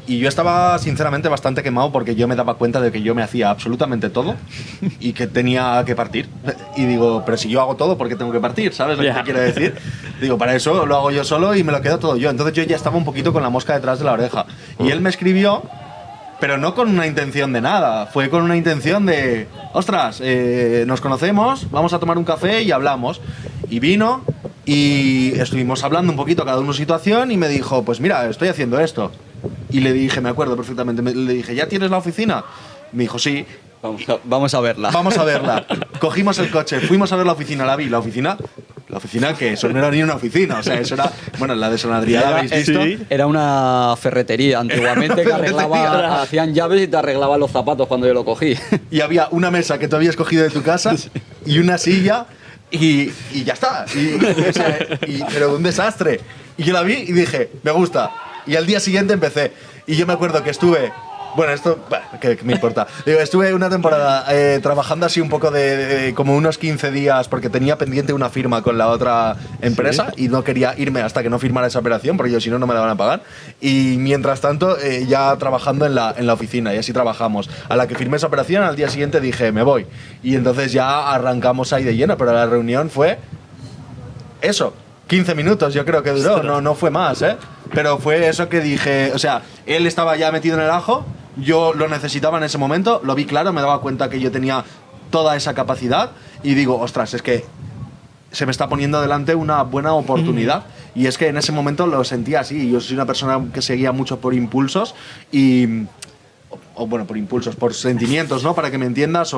[SPEAKER 2] Y yo estaba, sinceramente, bastante quemado porque yo me daba cuenta de que yo me hacía absolutamente todo y que tenía que partir. Y digo, pero si yo hago todo, ¿por qué tengo que partir? ¿Sabes lo que quiero decir? Digo, para eso lo hago yo solo y me lo quedo todo yo. Entonces yo ya estaba un poquito con la mosca detrás de la oreja. Y él me escribió, pero no con una intención de nada, fue con una intención de, ostras, nos conocemos, vamos a tomar un café y hablamos. Y vino y estuvimos hablando un poquito cada uno su situación y me dijo, pues mira, estoy haciendo esto. Y le dije, me acuerdo perfectamente, le dije, ¿ya tienes la oficina? Me dijo, sí.
[SPEAKER 3] Vamos a verla.
[SPEAKER 2] Vamos a verla. Cogimos el coche, fuimos a ver la oficina, la vi. La oficina que eso no era ni una oficina, o sea, eso era, bueno, la desonadría la habéis visto.
[SPEAKER 4] Sí.
[SPEAKER 3] Era una ferretería antiguamente que arreglaba, hacían llaves y te arreglaban los zapatos cuando yo lo cogí.
[SPEAKER 2] Y había una mesa que tú habías cogido de tu casa y una silla y ya está. Pero un desastre. Y yo la vi y dije, me gusta. Y al día siguiente empecé. Y yo me acuerdo que estuve... Bueno, esto, ¿qué me importa? Digo, estuve una temporada trabajando así un poco de como unos 15 días porque tenía pendiente una firma con la otra empresa y no quería irme hasta que no firmara esa operación porque yo si no, no me la van a pagar. Y mientras tanto, ya trabajando en la oficina y así trabajamos. A la que firmé esa operación, al día siguiente dije, me voy. Y entonces ya arrancamos ahí de lleno, pero la reunión fue eso. 15 minutos yo creo que duró, no fue más, ¿eh? Pero fue eso que dije, o sea, él estaba ya metido en el ajo, yo lo necesitaba en ese momento, lo vi claro, me daba cuenta que yo tenía toda esa capacidad y digo, ostras, es que se me está poniendo delante una buena oportunidad. Y es que en ese momento lo sentía así, yo soy una persona que seguía mucho por impulsos por impulsos, por sentimientos, ¿no? Para que me entiendas,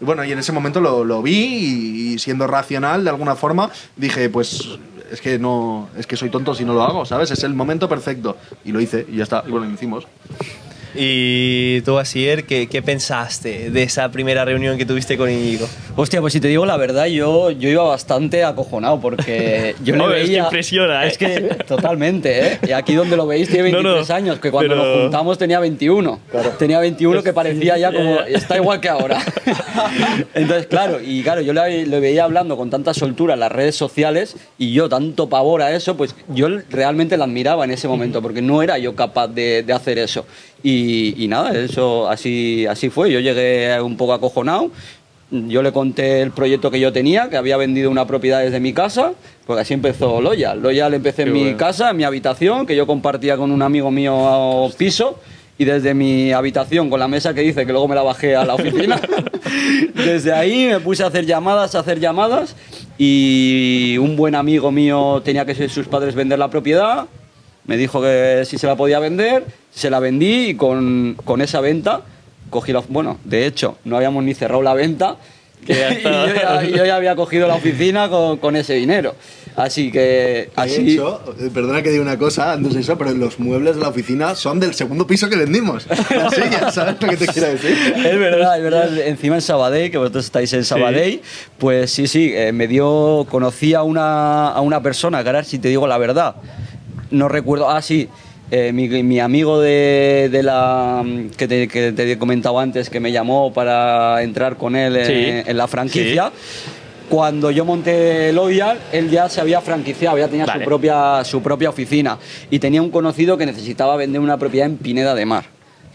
[SPEAKER 2] Bueno, y en ese momento lo vi y siendo racional de alguna forma, dije, pues es que soy tonto si no lo hago, ¿sabes? Es el momento perfecto. Y lo hice y ya está, y bueno, lo hicimos.
[SPEAKER 4] Y tú, Asier, ¿qué pensaste de esa primera reunión que tuviste con Íñigo?
[SPEAKER 3] Hostia, pues si te digo la verdad, yo iba bastante acojonado porque yo le veía...
[SPEAKER 1] Es que impresiona, ¿eh?
[SPEAKER 3] Es que totalmente, ¿eh? Y aquí donde lo veis tiene 23 años, que cuando nos juntamos tenía 21. Claro. Tenía 21 que parecía ya como... Está igual que ahora. Entonces, claro, yo le veía hablando con tanta soltura en las redes sociales y yo tanto pavor a eso, pues yo realmente la admiraba en ese momento porque no era yo capaz de hacer eso. Y nada, eso así fue. Yo llegué un poco acojonado. Yo le conté el proyecto que yo tenía, que había vendido una propiedad desde mi casa, porque así empezó Loyal. Loyal empecé en mi casa, en mi habitación, que yo compartía con un amigo mío piso, y desde mi habitación, con la mesa que dice, que luego me la bajé a la oficina, desde ahí me puse a hacer llamadas, y un buen amigo mío tenía que sus padres vender la propiedad. Me dijo que si se la podía vender, se la vendí y con esa venta cogí bueno, de hecho, no habíamos ni cerrado la venta y yo ya había cogido la oficina con ese dinero. Así que...
[SPEAKER 2] De hecho, perdona que diga una cosa antes de eso, pero los muebles de la oficina son del segundo piso que vendimos. Las sillas, ¿sabes lo que te quiero decir?
[SPEAKER 3] Es verdad. Encima en Sabadell, que vosotros estáis en Sabadell, pues sí, conocí a una persona, que ahora si te digo la verdad, no recuerdo, mi amigo que te he comentado antes, que me llamó para entrar con él en la franquicia. Sí. Cuando yo monté Loyal, él ya se había franquiciado, ya tenía su propia oficina y tenía un conocido que necesitaba vender una propiedad en Pineda de Mar.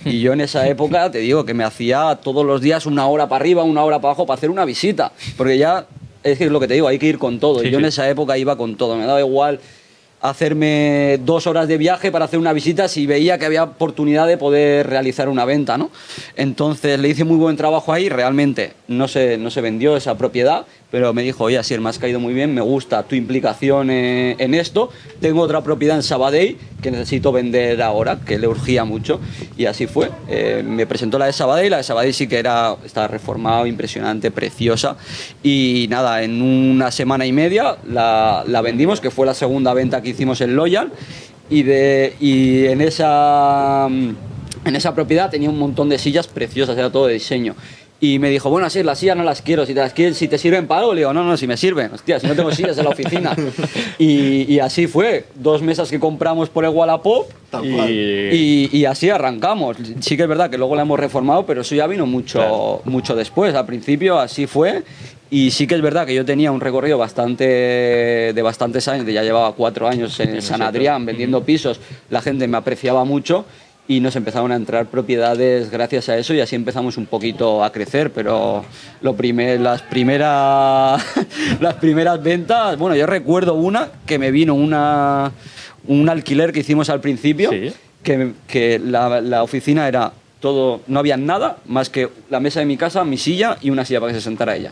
[SPEAKER 3] Y yo en esa época, te digo, que me hacía todos los días 1 hora para arriba, 1 hora para abajo para hacer una visita, porque ya, es que es lo que te digo, hay que ir con todo. Sí, yo en esa época iba con todo, me daba igual hacerme 2 horas de viaje para hacer una visita si veía que había oportunidad de poder realizar una venta, ¿no? Entonces le hice muy buen trabajo ahí, realmente no se vendió esa propiedad, pero me dijo, oye, Asier, me has caído muy bien, me gusta tu implicación en esto, tengo otra propiedad en Sabadell que necesito vender ahora, que le urgía mucho, y así fue. Me presentó la de Sabadell sí que estaba reformada, impresionante, preciosa, y nada, en 1 semana y media la vendimos, que fue la segunda venta que hicimos en Loyal, y en esa propiedad tenía un montón de sillas preciosas, era todo de diseño. Y me dijo, bueno, así las sillas no las quiero, si te sirven para algo, le digo, no, si me sirven, hostia, si no tengo sillas en la oficina. Y así fue, 2 mesas que compramos por el Wallapop y así arrancamos. Sí que es verdad que luego la hemos reformado, pero eso ya vino mucho después. Al principio así fue. Y sí que es verdad que yo tenía un recorrido de bastantes años, ya llevaba 4 años en San Adrián vendiendo pisos, la gente me apreciaba mucho y nos empezaron a entrar propiedades gracias a eso y así empezamos un poquito a crecer, pero las primeras ventas, bueno, yo recuerdo una que me vino un alquiler que hicimos al principio, ¿sí? que la oficina era todo, no había nada más que la mesa de mi casa, mi silla y una silla para que se sentara ella.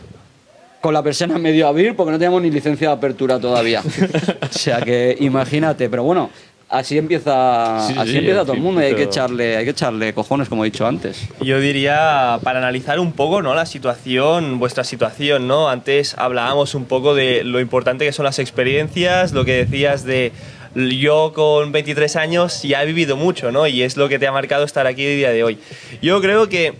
[SPEAKER 3] Con la persiana medio abrir porque no teníamos ni licencia de apertura todavía. O sea que imagínate, pero bueno, así empieza,
[SPEAKER 1] Sí,
[SPEAKER 3] así
[SPEAKER 1] sí,
[SPEAKER 3] empieza todo el mundo y hay que
[SPEAKER 1] principio.
[SPEAKER 3] echarle cojones, como he dicho antes.
[SPEAKER 4] Yo diría, para analizar un poco, ¿no?, la situación, vuestra situación, ¿no? Antes hablábamos un poco de lo importante que son las experiencias, lo que decías de yo con 23 años ya he vivido mucho, ¿no? Y es lo que te ha marcado estar aquí el día de hoy. Yo creo que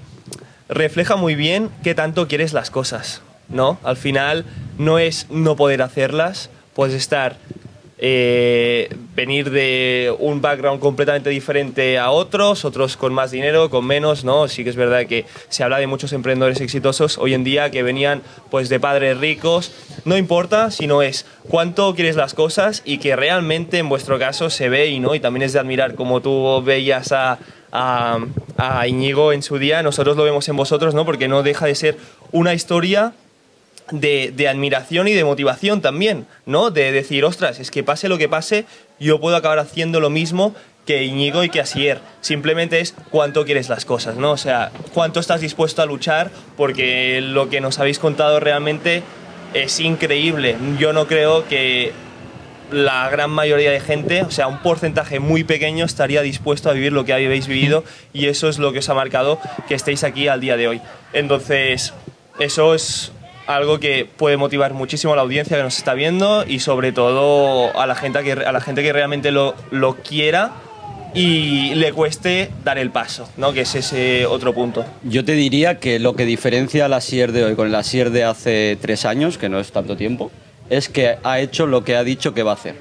[SPEAKER 4] refleja muy bien qué tanto quieres las cosas, ¿no? Al final no es no poder hacerlas, puedes estar venir de un background completamente diferente a otros con más dinero, con menos, ¿no? Sí que es verdad que se habla de muchos emprendedores exitosos hoy en día que venían pues de padres ricos. No importa, sino es cuánto quieres las cosas y que realmente en vuestro caso se ve y también es de admirar, como tú veías a Íñigo en su día, nosotros lo vemos en vosotros, ¿no? Porque no deja de ser una historia de admiración y de motivación también, ¿no? De decir, ostras, es que pase lo que pase, yo puedo acabar haciendo lo mismo que Íñigo y que Asier. Simplemente es cuánto quieres las cosas, ¿no? O sea, cuánto estás dispuesto a luchar, porque lo que nos habéis contado realmente es increíble. Yo no creo que la gran mayoría de gente, o sea, un porcentaje muy pequeño estaría dispuesto a vivir lo que habéis vivido, y eso es lo que os ha marcado que estéis aquí al día de hoy. Entonces, eso es algo que puede motivar muchísimo a la audiencia que nos está viendo y sobre todo a la gente que realmente lo quiera y le cueste dar el paso, ¿no? Que es ese otro punto.
[SPEAKER 3] Yo te diría que lo que diferencia al Asier de hoy con el Asier de hace 3 años, que no es tanto tiempo, es que ha hecho lo que ha dicho que va a hacer.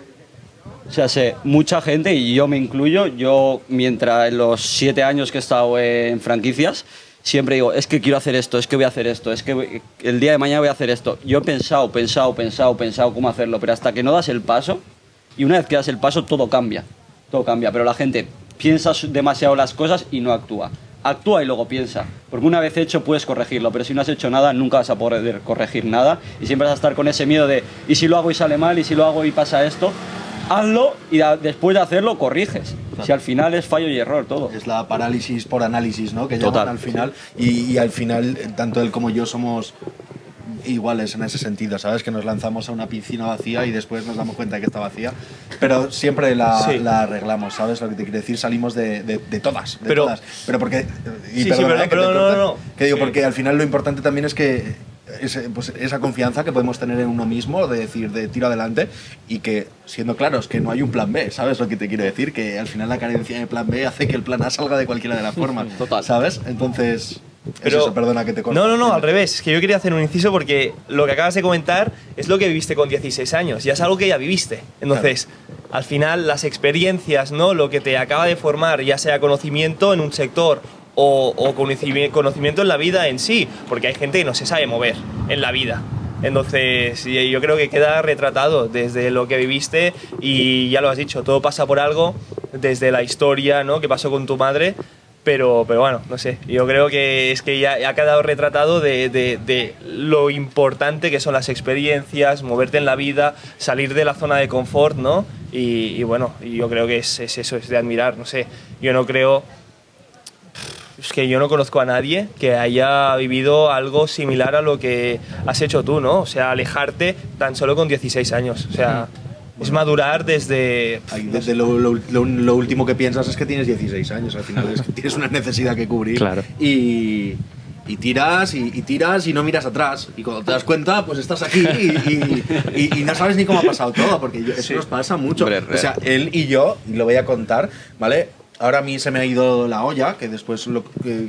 [SPEAKER 3] O sea, mucha gente, y yo me incluyo, yo mientras en los 7 años que he estado en franquicias, siempre digo, es que quiero hacer esto, es que voy a hacer esto, es que el día de mañana voy a hacer esto. Yo he pensado cómo hacerlo, pero hasta que no das el paso, y una vez que das el paso todo cambia, pero la gente piensa demasiado las cosas y no actúa. Actúa y luego piensa, porque una vez hecho puedes corregirlo, pero si no has hecho nada nunca vas a poder corregir nada y siempre vas a estar con ese miedo de, ¿y si lo hago y sale mal? ¿Y si lo hago y pasa esto? Hazlo y después de hacerlo corriges. Si al final es fallo y error todo.
[SPEAKER 2] Es la parálisis por análisis, ¿no? Que
[SPEAKER 3] Total.
[SPEAKER 2] llaman al final. Y al final, tanto él como yo somos iguales en ese sentido, ¿sabes? Que nos lanzamos a una piscina vacía y después nos damos cuenta de que está vacía. Pero siempre la arreglamos, ¿sabes? Lo que te quiero decir, salimos de todas.
[SPEAKER 4] Pero
[SPEAKER 2] porque. Y
[SPEAKER 4] sí,
[SPEAKER 2] perdona, que te corte,
[SPEAKER 4] no.
[SPEAKER 2] Que digo,
[SPEAKER 4] Sí.
[SPEAKER 2] porque al final lo importante también es que. Pues esa confianza que podemos tener en uno mismo, de decir, de tiro adelante, y que, siendo claros, que no hay un plan B, ¿sabes lo que te quiero decir? Que al final la carencia de plan B hace que el plan A salga de cualquiera de las formas.
[SPEAKER 3] Total.
[SPEAKER 2] ¿Sabes? Entonces,
[SPEAKER 4] Pero,
[SPEAKER 2] es eso, perdona que te corte.
[SPEAKER 4] No, al revés. Es que yo quería hacer un inciso porque lo que acabas de comentar es lo que viviste con 16 años. Ya es algo que ya viviste. Entonces, al final, las experiencias, ¿no? Lo que te acaba de formar, ya sea conocimiento en un sector o conocimiento en la vida en sí, porque hay gente que no se sabe mover en la vida. Entonces, yo creo que queda retratado desde lo que viviste y ya lo has dicho, todo pasa por algo, desde la historia, ¿no?, que pasó con tu madre. Pero bueno, no sé, yo creo que es que ya ha quedado retratado de lo importante que son las experiencias, moverte en la vida, salir de la zona de confort, ¿no? Y bueno, yo creo que es eso, es de admirar, no sé. Yo no creo... Es que yo no conozco a nadie que haya vivido algo similar a lo que has hecho tú, ¿no? O sea, alejarte tan solo con 16 años. O sea, es madurar desde...
[SPEAKER 2] Desde lo último que piensas es que tienes 16 años, al final es que tienes una necesidad que cubrir.
[SPEAKER 1] Claro.
[SPEAKER 2] Y tiras y tiras y no miras atrás. Y cuando te das cuenta, pues estás aquí y no sabes ni cómo ha pasado todo, porque eso nos pasa mucho.
[SPEAKER 3] Hombre,
[SPEAKER 2] o sea, él y yo, y lo voy a contar, ¿vale? Ahora a mí se me ha ido la olla, que después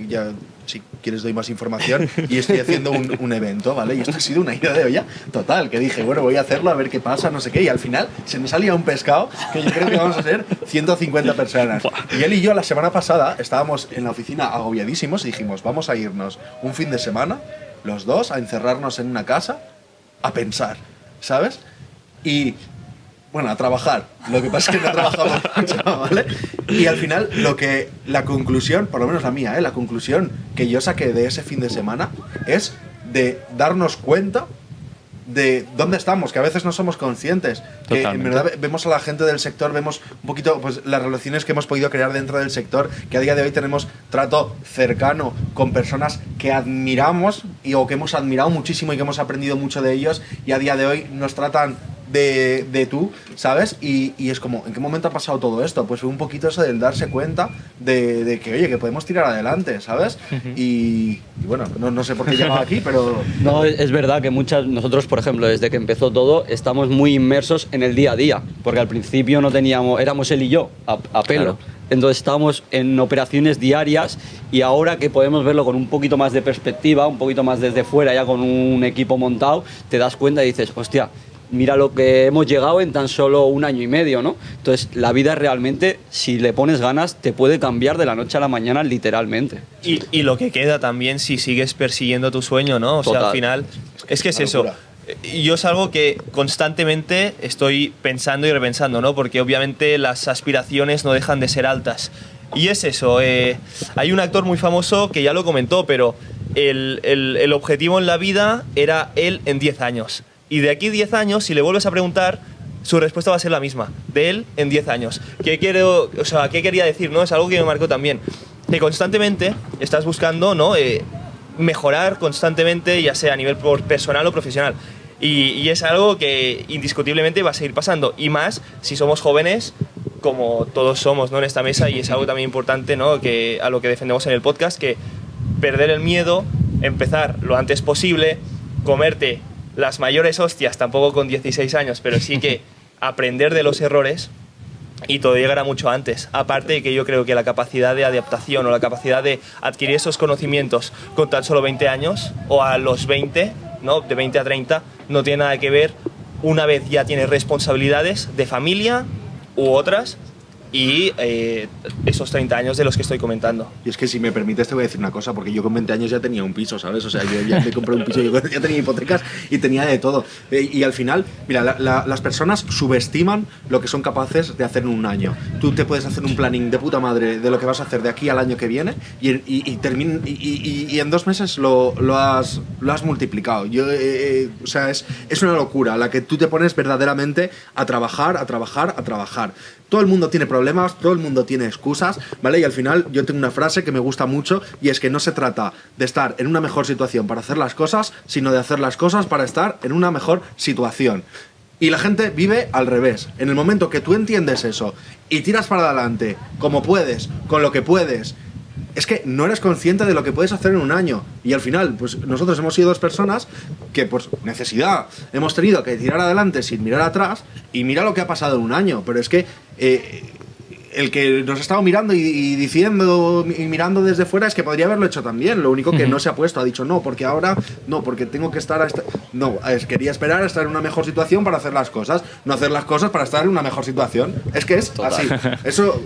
[SPEAKER 2] ya, si quieres doy más información, y estoy haciendo un evento, ¿vale? Y esto ha sido una ida de olla total, que dije, bueno, voy a hacerlo a ver qué pasa, no sé qué, y al final se me salía un pescado que yo creo que vamos a ser 150 personas. Y él y yo la semana pasada estábamos en la oficina agobiadísimos y dijimos, vamos a irnos un fin de semana, los dos, a encerrarnos en una casa, a pensar, ¿sabes? Y... bueno, a trabajar. Lo que pasa es que no trabajamos mucho, ¿vale? Y al final, la conclusión, por lo menos la mía, la conclusión que yo saqué de ese fin de semana es de darnos cuenta de dónde estamos, que a veces no somos conscientes. Que en
[SPEAKER 1] Totalmente.
[SPEAKER 2] verdad vemos a la gente del sector, vemos un poquito pues, las relaciones que hemos podido crear dentro del sector, que a día de hoy tenemos trato cercano con personas que admiramos o que hemos admirado muchísimo y que hemos aprendido mucho de ellos, y a día de hoy nos tratan de tú, ¿sabes? Y es como, ¿en qué momento ha pasado todo esto? Pues fue un poquito eso del darse cuenta de que, oye, que podemos tirar adelante, ¿sabes? Y bueno, no sé por qué he llegado aquí, pero...
[SPEAKER 3] No, es verdad que nosotros, por ejemplo, desde que empezó todo, estamos muy inmersos en el día a día, porque al principio no teníamos, éramos él y yo, a pelo.
[SPEAKER 1] Claro.
[SPEAKER 3] Entonces estábamos en operaciones diarias y ahora que podemos verlo con un poquito más de perspectiva, un poquito más desde fuera, ya con un equipo montado, te das cuenta y dices, hostia, mira lo que hemos llegado en tan solo 1 año y medio, ¿no? Entonces, la vida realmente, si le pones ganas, te puede cambiar de la noche a la mañana, literalmente.
[SPEAKER 4] Y lo que queda también si sigues persiguiendo tu sueño, ¿no? O sea,
[SPEAKER 3] Total.
[SPEAKER 4] al final, es que es
[SPEAKER 2] Una
[SPEAKER 4] eso.
[SPEAKER 2] locura.
[SPEAKER 4] Y yo es algo que constantemente estoy pensando y repensando, ¿no? Porque obviamente las aspiraciones no dejan de ser altas. Y es eso, hay un actor muy famoso que ya lo comentó, pero el objetivo en la vida era él en 10 años. Y de aquí 10 años, si le vuelves a preguntar, su respuesta va a ser la misma, de él en 10 años. ¿Qué quería decir? ¿No? Es algo que me marcó también. Que constantemente estás buscando, ¿no? Mejorar constantemente, ya sea a nivel personal o profesional. Y es algo que indiscutiblemente va a seguir pasando. Y más si somos jóvenes, como todos somos, ¿no? En esta mesa, y es algo también importante, ¿no? Que a lo que defendemos en el podcast, que perder el miedo, empezar lo antes posible, comerte las mayores hostias, tampoco con 16 años, pero sí que aprender de los errores. Y todo llegará mucho antes. Aparte de que yo creo que la capacidad de adaptación o la capacidad de adquirir esos conocimientos con tan solo 20 años o a los 20, ¿no? De 20 a 30, no tiene nada que ver una vez ya tienes responsabilidades de familia u otras y esos 30 años de los que estoy comentando.
[SPEAKER 2] Y es que si me permites te voy a decir una cosa, porque yo con 20 años ya tenía un piso, ¿sabes? O sea, yo ya me compré un piso, yo ya tenía hipotecas y tenía de todo. Y al final, mira, las personas subestiman lo que son capaces de hacer en un año. Tú te puedes hacer un planning de puta madre de lo que vas a hacer de aquí al año que viene y en 2 meses lo has multiplicado. O sea, es una locura la que tú te pones verdaderamente a trabajar. Todo el mundo tiene problemas, todo el mundo tiene excusas, ¿vale? Y al final yo tengo una frase que me gusta mucho y es que no se trata de estar en una mejor situación para hacer las cosas, sino de hacer las cosas para estar en una mejor situación. Y la gente vive al revés. En el momento que tú entiendes eso y tiras para adelante como puedes, con lo que puedes, es que no eres consciente de lo que puedes hacer en un año. Y al final, pues nosotros hemos sido 2 personas que, por necesidad, hemos tenido que tirar adelante sin mirar atrás. Y mira lo que ha pasado en un año. Pero es que el que nos ha estado mirando y diciendo y mirando desde fuera es que podría haberlo hecho también. Lo único que no se ha puesto, ha dicho no, porque ahora no, porque tengo que estar quería esperar a estar en una mejor situación para hacer las cosas, no hacer las cosas para estar en una mejor situación. Es que es así. Eso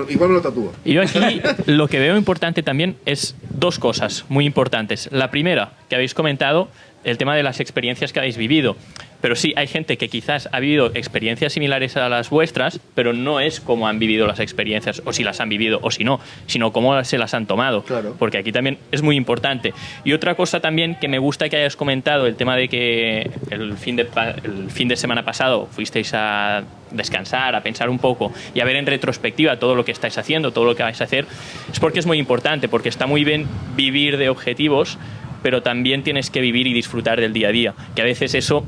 [SPEAKER 2] igual me lo tatúo.
[SPEAKER 1] Y yo aquí lo que veo importante también es 2 cosas muy importantes. La primera, que habéis comentado, el tema de las experiencias que habéis vivido. Pero sí, hay gente que quizás ha vivido experiencias similares a las vuestras, pero no es como han vivido las experiencias, o si las han vivido o si no, sino cómo se las han tomado.
[SPEAKER 2] Claro.
[SPEAKER 1] Porque aquí también es muy importante. Y otra cosa también que me gusta que hayas comentado, el tema de que el fin de semana pasado fuisteis a descansar, a pensar un poco y a ver en retrospectiva todo lo que estáis haciendo, todo lo que vais a hacer, es porque es muy importante, porque está muy bien vivir de objetivos, pero también tienes que vivir y disfrutar del día a día, que a veces eso,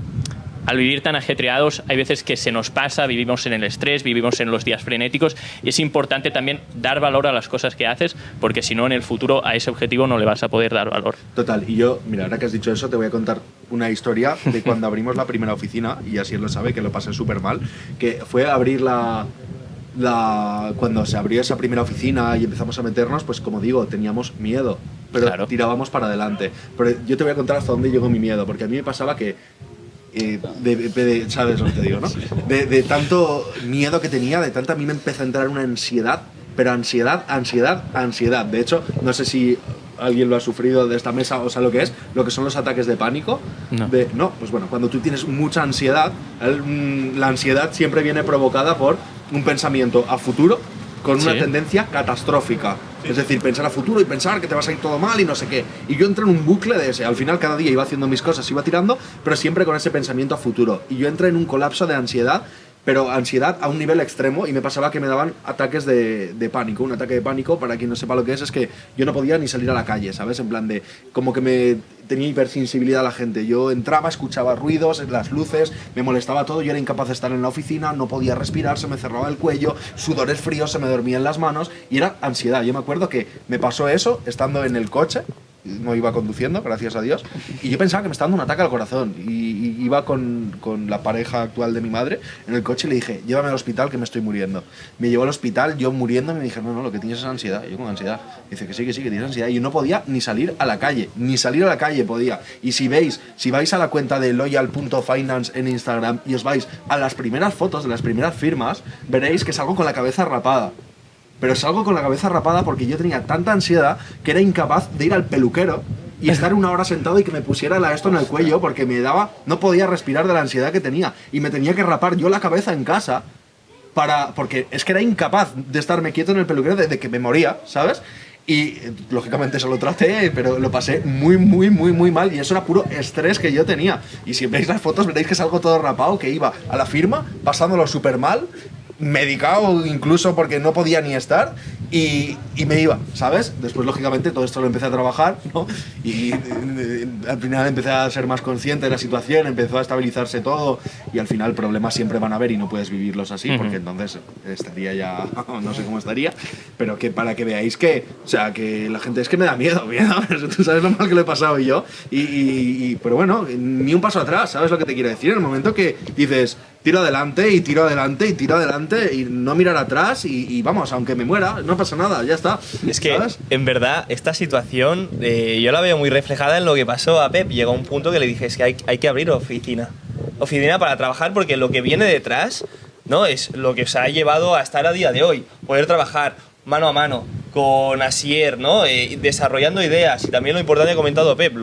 [SPEAKER 1] al vivir tan ajetreados, hay veces que se nos pasa, vivimos en el estrés, vivimos en los días frenéticos, y es importante también dar valor a las cosas que haces, porque si no, en el futuro a ese objetivo no le vas a poder dar valor.
[SPEAKER 2] Total, y yo, mira, ahora que has dicho eso, te voy a contar una historia de cuando abrimos la primera oficina, y así él lo sabe, que lo pasé súper mal, que fue abrir cuando se abrió esa primera oficina y empezamos a meternos, pues como digo, teníamos miedo, pero
[SPEAKER 1] Claro.
[SPEAKER 2] tirábamos para adelante. Pero yo te voy a contar hasta dónde llegó mi miedo, porque a mí me pasaba que ¿sabes lo que te digo, no? De tanto miedo que tenía, de tanto a mí me empezó a entrar una ansiedad, pero ansiedad. De hecho, no sé si alguien lo ha sufrido de esta mesa o sea lo que son los ataques de pánico.
[SPEAKER 1] No.
[SPEAKER 2] Pues bueno, cuando tú tienes mucha ansiedad, la ansiedad siempre viene provocada por un pensamiento a futuro con una
[SPEAKER 1] Sí.
[SPEAKER 2] tendencia catastrófica. Es decir, pensar a futuro y pensar que te vas a ir todo mal y no sé qué. Y yo entré en un bucle de ese. Al final, cada día iba haciendo mis cosas, iba tirando, pero siempre con ese pensamiento a futuro. Y yo entré en un colapso de ansiedad, pero ansiedad a un nivel extremo, y me pasaba que me daban ataques de pánico. Un ataque de pánico, para quien no sepa lo que es que yo no podía ni salir a la calle, ¿sabes? En plan de, como que me tenía hipersensibilidad a la gente. Yo entraba, escuchaba ruidos, las luces, me molestaba todo, yo era incapaz de estar en la oficina, no podía respirar, se me cerraba el cuello, sudores fríos, se me dormían las manos y era ansiedad. Yo me acuerdo que me pasó eso estando en el coche, no iba conduciendo, gracias a Dios, y yo pensaba que me estaba dando un ataque al corazón y iba con la pareja actual de mi madre en el coche y le dije, llévame al hospital que me estoy muriendo. Me llevó al hospital, yo muriendo, y me dije, no, lo que tienes es ansiedad. Y yo con ansiedad. Dice que sí, que tienes ansiedad. Y yo no podía ni salir a la calle, podía. Y si vais a la cuenta de loyal.finance en Instagram y os vais a las primeras fotos de las primeras firmas, veréis que salgo con la cabeza rapada. Pero salgo con la cabeza rapada porque yo tenía tanta ansiedad que era incapaz de ir al peluquero y estar 1 hora sentado y que me pusiera esto en el cuello porque no podía respirar de la ansiedad que tenía y me tenía que rapar yo la cabeza en casa porque es que era incapaz de estarme quieto en el peluquero desde que me moría, ¿sabes? Y lógicamente se lo traté, pero lo pasé muy mal y eso era puro estrés que yo tenía. Y si veis las fotos veréis que salgo todo rapado, que iba a la firma pasándolo súper mal, medicado incluso porque no podía ni estar y me iba, ¿sabes? Después lógicamente todo esto lo empecé a trabajar, ¿no? Y al final empecé a ser más consciente de la situación, empezó a estabilizarse todo y al final problemas siempre van a haber y no puedes vivirlos así porque entonces estaría ya, no sé cómo estaría, pero que para que veáis que, o sea, que la gente es que me da miedo, tú sabes lo mal que lo he pasado yo pero bueno, ni un paso atrás, ¿sabes lo que te quiero decir? En el momento que dices tiro adelante y tiro adelante y tiro adelante y no mirar atrás y vamos, aunque me muera, no pasa nada, ya está.
[SPEAKER 4] Es que, ¿sabes? En verdad, esta situación yo la veo muy reflejada en lo que pasó a Pep. Llegó a un punto que le dije, es que hay que abrir oficina para trabajar porque lo que viene detrás, ¿no? Es lo que os ha llevado a estar a día de hoy, poder trabajar mano a mano con Asier, ¿no? Desarrollando ideas y también lo importante que ha comentado Pep,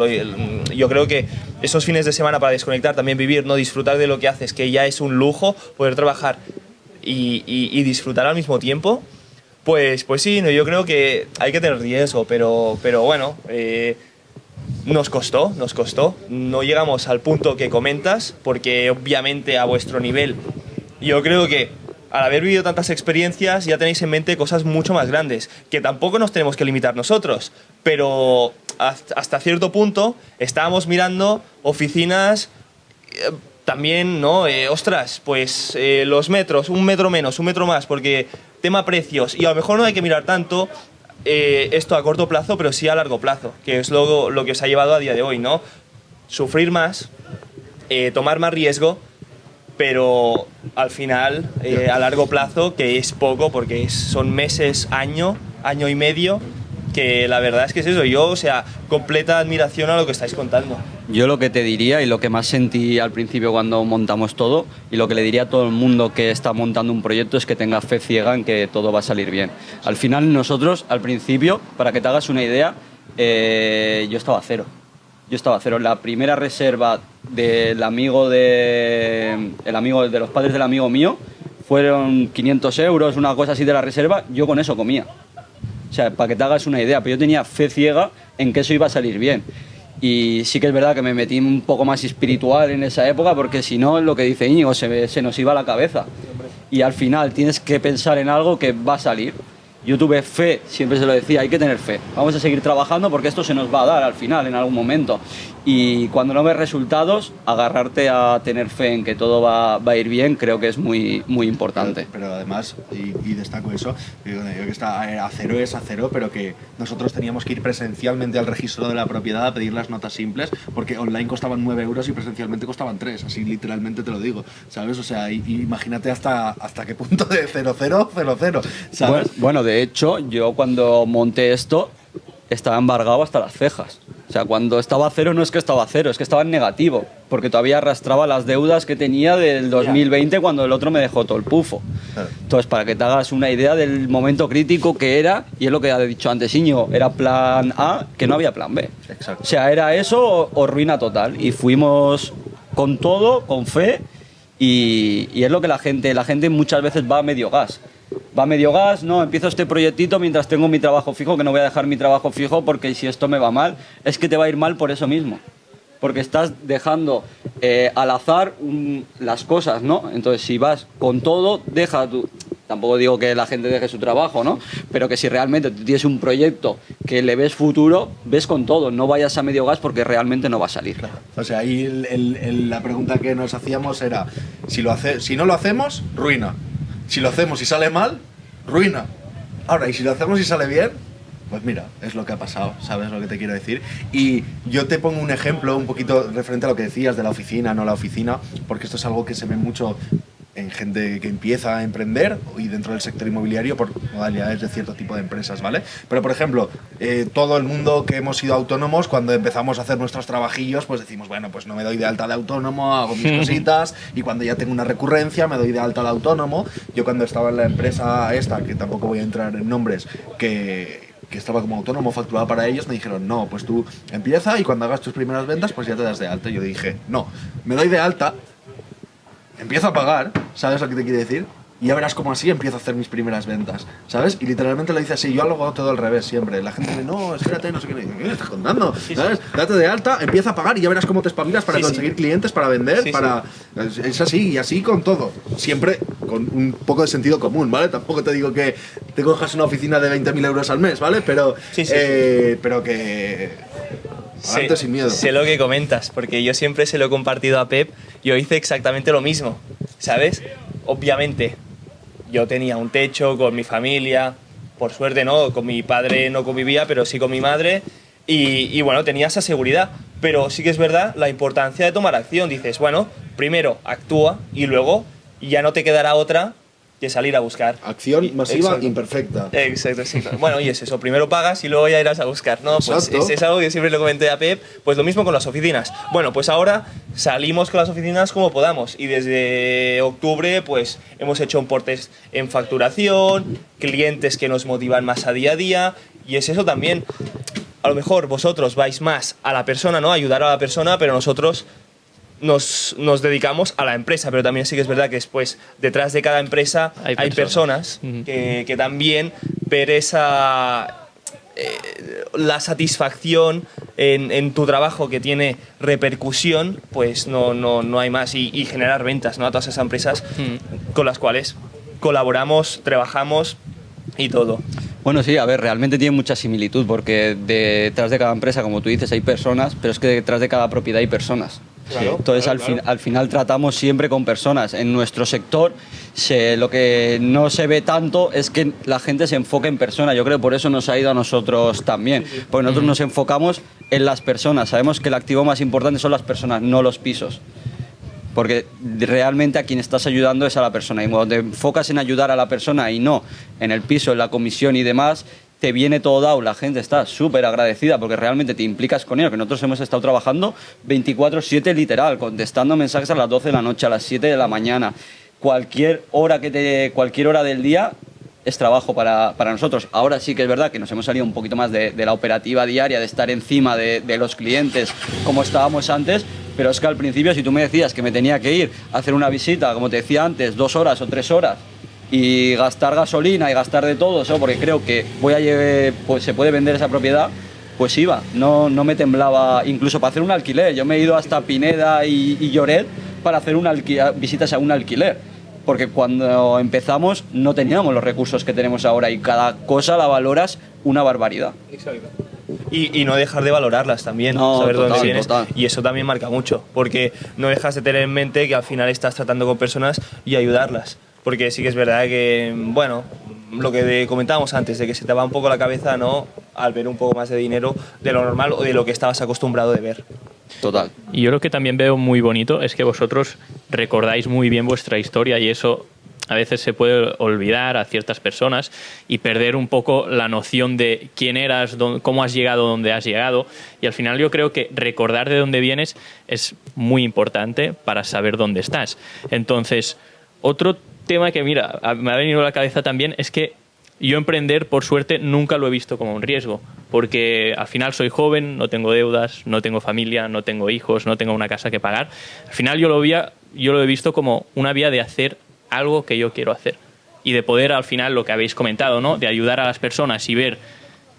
[SPEAKER 4] yo creo que esos fines de semana para desconectar, también vivir, no disfrutar de lo que haces, que ya es un lujo poder trabajar y disfrutar al mismo tiempo, pues sí, no, yo creo que hay que tener riesgo, pero bueno, nos costó, no llegamos al punto que comentas, porque obviamente a vuestro nivel, yo creo que al haber vivido tantas experiencias ya tenéis en mente cosas mucho más grandes, que tampoco nos tenemos que limitar nosotros, pero hasta cierto punto estábamos mirando oficinas también, ¿no? Ostras, pues los metros, 1 metro menos, 1 metro más, porque tema precios, y a lo mejor no hay que mirar tanto esto a corto plazo, pero sí a largo plazo, que es lo que os ha llevado a día de hoy, ¿no? Sufrir más, tomar más riesgo, pero al final, a largo plazo, que es poco, porque son meses, año y medio, que la verdad es que es eso. Yo, o sea, completa admiración a lo que estáis contando.
[SPEAKER 3] Yo lo que te diría y lo que más sentí al principio cuando montamos todo y lo que le diría a todo el mundo que está montando un proyecto es que tenga fe ciega en que todo va a salir bien. Al final nosotros, al principio, para que te hagas una idea, yo estaba a cero. La primera reserva del amigo de los padres del amigo mío fueron 500 euros, una cosa así de la reserva, yo con eso comía. O sea, para que te hagas una idea, pero yo tenía fe ciega en que eso iba a salir bien. Y sí que es verdad que me metí un poco más espiritual en esa época, porque si no, lo que dice Íñigo, se nos iba a la cabeza. Y al final tienes que pensar en algo que va a salir. Yo tuve fe, siempre se lo decía, hay que tener fe. Vamos a seguir trabajando porque esto se nos va a dar al final, en algún momento. Y cuando no ves resultados, agarrarte a tener fe en que todo va a ir bien, creo que es muy importante.
[SPEAKER 2] Pero además, y destaco eso, digo que está a cero es a cero, pero que nosotros teníamos que ir presencialmente al registro de la propiedad a pedir las notas simples, porque online costaban 9 euros y presencialmente costaban 3, así literalmente te lo digo, ¿sabes? O sea, imagínate hasta qué punto de 0,000, ¿sabes?
[SPEAKER 3] Bueno, de hecho, yo cuando monté esto, estaba embargado hasta las cejas. O sea, cuando estaba a cero no es que estaba a cero, es que estaba en negativo, porque todavía arrastraba las deudas que tenía del 2020 cuando el otro me dejó todo el pufo. Claro. Entonces, para que te hagas una idea del momento crítico que era, y es lo que ha dicho antes Íñigo, era plan A, que no había plan B. Exacto. O sea, era eso o ruina total. Y fuimos con todo, con fe, y es lo que la gente muchas veces va a medio gas. No, empiezo este proyectito mientras tengo mi trabajo fijo, que no voy a dejar mi trabajo fijo porque si esto me va mal, es que te va a ir mal por eso mismo. Porque estás dejando al azar las cosas, ¿no? Entonces, si vas con todo, tampoco digo que la gente deje su trabajo, ¿no? Pero que si realmente tú tienes un proyecto que le ves futuro, ves con todo, no vayas a medio gas porque realmente no va a salir.
[SPEAKER 2] Claro. O sea, ahí la pregunta que nos hacíamos era, si no lo hacemos, ruina. Si lo hacemos y sale mal, ruina. Ahora, y si lo hacemos y sale bien, pues mira, es lo que ha pasado, ¿sabes lo que te quiero decir? Y yo te pongo un ejemplo un poquito referente a lo que decías de la oficina, no la oficina, porque esto es algo que se ve mucho en gente que empieza a emprender y dentro del sector inmobiliario por modalidades de cierto tipo de empresas, ¿vale? Pero, por ejemplo, todo el mundo que hemos sido autónomos, cuando empezamos a hacer nuestros trabajillos, pues decimos, bueno, pues no me doy de alta de autónomo, hago mis cositas y cuando ya tengo una recurrencia me doy de alta de autónomo. Yo cuando estaba en la empresa esta, que tampoco voy a entrar en nombres, que estaba como autónomo, facturaba para ellos, me dijeron, no, pues tú empieza y cuando hagas tus primeras ventas, pues ya te das de alta. Y yo dije, no, me doy de alta, empiezo a pagar, ¿sabes lo que te quiero decir? Y ya verás cómo así empiezo a hacer mis primeras ventas, ¿sabes? Y literalmente lo dice así, yo lo hago todo al revés siempre. La gente dice, no, espérate, no sé qué, ¿qué me estás contando? ¿Sabes? Date de alta, empieza a pagar y ya verás cómo te espabilas para conseguir clientes, para vender, Es así, y así con todo. Siempre con un poco de sentido común, ¿vale? Tampoco te digo que te cojas una oficina de 20.000 euros al mes, ¿vale? Pero, pero que... Adelante sin miedo.
[SPEAKER 4] Sé lo que comentas, porque yo siempre se lo he compartido a Pep, yo hice exactamente lo mismo, ¿sabes? Obviamente, yo tenía un techo con mi familia, por suerte no, con mi padre no convivía, pero sí con mi madre, y bueno, tenía esa seguridad. Pero sí que es verdad la importancia de tomar acción. Dices, bueno, primero actúa y luego ya no te quedará otra que salir a buscar.
[SPEAKER 2] Acción masiva.
[SPEAKER 4] Exacto.
[SPEAKER 2] Imperfecta.
[SPEAKER 4] Exacto, sí. Bueno, y es eso, primero pagas y luego ya irás a buscar, ¿no? Pues es algo que siempre le comenté a Pep, pues lo mismo con las oficinas. Bueno, pues ahora salimos con las oficinas como podamos y desde octubre pues hemos hecho importes en facturación, clientes que nos motivan más a día y es eso también. A lo mejor vosotros vais más a la persona, ¿no? Ayudar a la persona, pero nosotros nos dedicamos a la empresa, pero también sí que es verdad que después, detrás de cada empresa hay personas que también ver esa... la satisfacción en tu trabajo que tiene repercusión, pues no hay más. Y generar ventas, ¿no? A todas esas empresas con las cuales colaboramos, trabajamos y todo.
[SPEAKER 3] Bueno, sí, a ver, realmente tiene mucha similitud porque detrás de cada empresa, como tú dices, hay personas, pero es que detrás de cada propiedad hay personas.
[SPEAKER 4] Claro,
[SPEAKER 3] entonces, al final tratamos siempre con personas. En nuestro sector, lo que no se ve tanto es que la gente se enfoque en personas. Yo creo que por eso nos ha ido a nosotros también. Porque nosotros nos enfocamos en las personas. Sabemos que el activo más importante son las personas, no los pisos. Porque realmente a quien estás ayudando es a la persona. Y cuando te enfocas en ayudar a la persona y no en el piso, en la comisión y demás, te viene todo dado. La gente está súper agradecida porque realmente te implicas con ellos. Que nosotros hemos estado trabajando 24/7 literal, contestando mensajes a las 12 de la noche, a las 7 de la mañana. Cualquier hora del día es trabajo para nosotros. Ahora sí que es verdad que nos hemos salido un poquito más de la operativa diaria, de estar encima de los clientes como estábamos antes, pero es que al principio si tú me decías que me tenía que ir a hacer una visita, como te decía antes, 2 horas o 3 horas, y gastar gasolina y gastar de todo eso, porque creo que pues se puede vender esa propiedad, pues iba, no me temblaba, incluso para hacer un alquiler. Yo me he ido hasta Pineda y Lloret para hacer visitas a un alquiler, porque cuando empezamos no teníamos los recursos que tenemos ahora y cada cosa la valoras una barbaridad.
[SPEAKER 4] Exacto. Y no dejar de valorarlas también, saber dónde vienes. Y eso también marca mucho, porque no dejas de tener en mente que al final estás tratando con personas y ayudarlas. Porque sí que es verdad que, bueno, lo que comentábamos antes, de que se te va un poco la cabeza, ¿no? Al ver un poco más de dinero de lo normal o de lo que estabas acostumbrado de ver.
[SPEAKER 3] Total.
[SPEAKER 1] Y yo lo que también veo muy bonito es que vosotros recordáis muy bien vuestra historia y eso a veces se puede olvidar a ciertas personas y perder un poco la noción de quién eras, cómo has llegado donde has llegado. Y al final yo creo que recordar de dónde vienes es muy importante para saber dónde estás. Entonces, otro tema que, mira, me ha venido a la cabeza también es que yo emprender, por suerte, nunca lo he visto como un riesgo, porque al final soy joven, no tengo deudas, no tengo familia, no tengo hijos, no tengo una casa que pagar. Al final yo lo he visto como una vía de hacer algo que yo quiero hacer y de poder, al final, lo que habéis comentado, ¿no? De ayudar a las personas y ver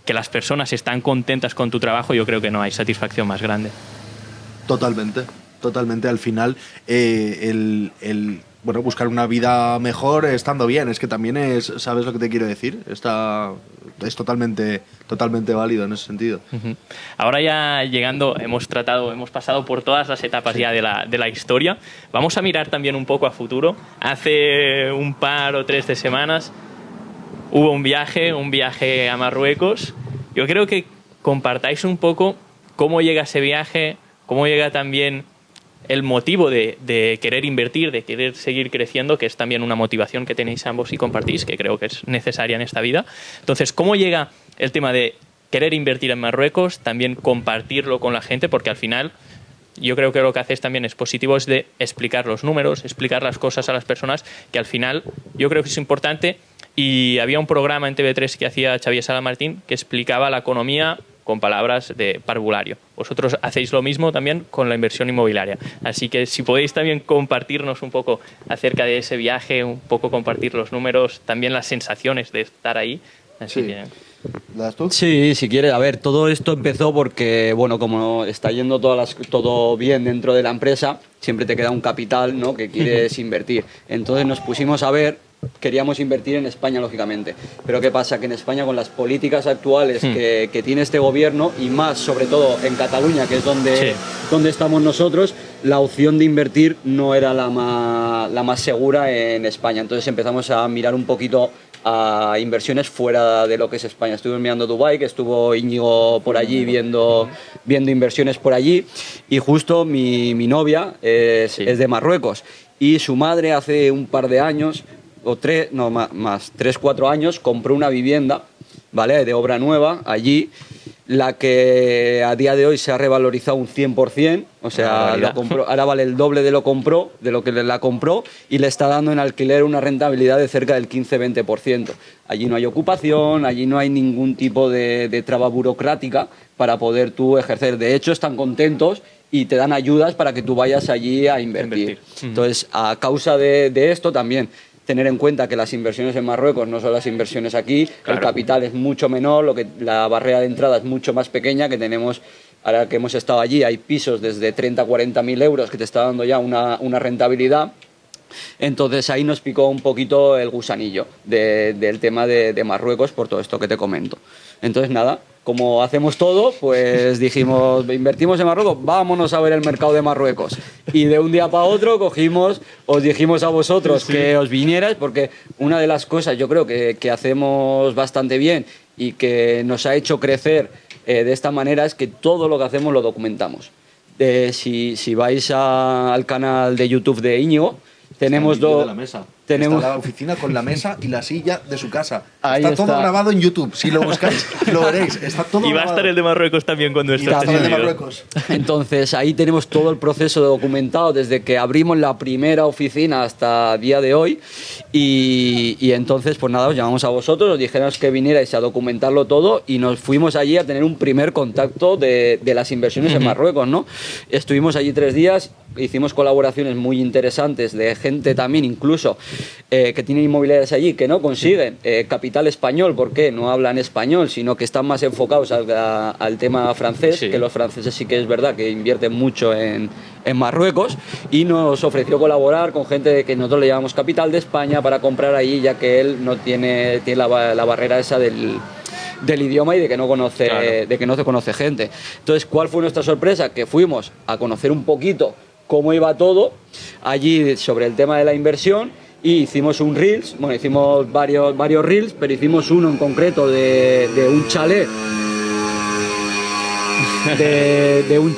[SPEAKER 1] que las personas están contentas con tu trabajo. Yo creo que no hay satisfacción más grande.
[SPEAKER 2] Totalmente. Al final, el bueno, buscar una vida mejor estando bien. Es que también es, ¿sabes lo que te quiero decir? Es totalmente válido en ese sentido.
[SPEAKER 1] Ahora ya llegando, hemos pasado por todas las etapas ya de la historia. Vamos a mirar también un poco a futuro. Hace un par o 3 de semanas hubo un viaje a Marruecos. Yo creo que compartáis un poco cómo llega ese viaje, cómo llega también el motivo de querer invertir, de querer seguir creciendo, que es también una motivación que tenéis ambos y compartís, que creo que es necesaria en esta vida. Entonces, ¿cómo llega el tema de querer invertir en Marruecos, también compartirlo con la gente? Porque al final yo creo que lo que hacéis también es positivo, es de explicar los números, explicar las cosas a las personas, que al final yo creo que es importante. Y había un programa en TV3 que hacía Xavier Sala Martín que explicaba la economía con palabras de parvulario. Vosotros hacéis lo mismo también con la inversión inmobiliaria. Así que si podéis también compartirnos un poco acerca de ese viaje, un poco compartir los números, también las sensaciones de estar ahí. Así
[SPEAKER 2] Sí.
[SPEAKER 1] que...
[SPEAKER 2] ¿Das tú?
[SPEAKER 3] Sí, si quieres. A ver, todo esto empezó porque, bueno, como está yendo todo bien dentro de la empresa, siempre te queda un capital, ¿no?, que quieres invertir. Entonces nos pusimos a ver. Queríamos invertir en España, lógicamente. Pero ¿qué pasa? Que en España, con las políticas actuales que tiene este gobierno, y más sobre todo en Cataluña, que es donde estamos nosotros, la opción de invertir no era la más segura en España. Entonces empezamos a mirar un poquito a inversiones fuera de lo que es España. Estuvimos mirando Dubái, que estuvo Íñigo por allí viendo inversiones por allí, y justo mi novia es de Marruecos, y su madre hace un par de años, o 3, 4 años, compró una vivienda, ¿vale?, de obra nueva allí, la que a día de hoy se ha revalorizado un 100%, o sea, lo compró, ahora vale el doble de lo que la compró, y le está dando en alquiler una rentabilidad de cerca del 15-20%. Allí no hay ocupación, allí no hay ningún tipo de traba burocrática para poder tú ejercer. De hecho, están contentos y te dan ayudas para que tú vayas allí a invertir. Entonces, a causa de esto también, tener en cuenta que las inversiones en Marruecos no son las inversiones aquí, claro. El capital es mucho menor, la barrera de entrada es mucho más pequeña, que tenemos, ahora que hemos estado allí, hay pisos desde 30 a 40 mil euros que te está dando ya una rentabilidad. Entonces ahí nos picó un poquito el gusanillo del tema de Marruecos, por todo esto que te comento. Entonces nada, como hacemos todo, pues dijimos, invertimos en Marruecos, vámonos a ver el mercado de Marruecos. Y de un día para otro os dijimos a vosotros que os vinierais, porque una de las cosas yo creo que hacemos bastante bien y que nos ha hecho crecer de esta manera es que todo lo que hacemos lo documentamos. Si vais al canal de YouTube de Íñigo, tenemos
[SPEAKER 2] de la mesa. Está la oficina con la mesa y la silla de su casa. Está todo grabado en YouTube. Si lo buscáis, lo veréis. Está todo
[SPEAKER 1] y va a estar el de Marruecos también cuando esté.
[SPEAKER 2] El de Marruecos.
[SPEAKER 3] Entonces, ahí tenemos todo el proceso documentado desde que abrimos la primera oficina hasta el día de hoy. Y entonces, pues nada, os llamamos a vosotros, os dijeron que vinierais a documentarlo todo y nos fuimos allí a tener un primer contacto de las inversiones en Marruecos, ¿no? Estuvimos allí 3 días. Hicimos colaboraciones muy interesantes de gente también, incluso, que tiene inmobiliarias allí que no consiguen capital español, porque no hablan español, sino que están más enfocados al tema francés, que los franceses sí que es verdad que invierten mucho en Marruecos, y nos ofreció colaborar con gente que nosotros le llamamos capital de España para comprar allí, ya que él no tiene la barrera esa del idioma y de que no conoce, claro, de que no se conoce gente. Entonces, ¿cuál fue nuestra sorpresa? Que fuimos a conocer un poquito cómo iba todo allí sobre el tema de la inversión, y hicimos un Reels, bueno, hicimos varios Reels, pero hicimos uno en concreto de un chalet, de un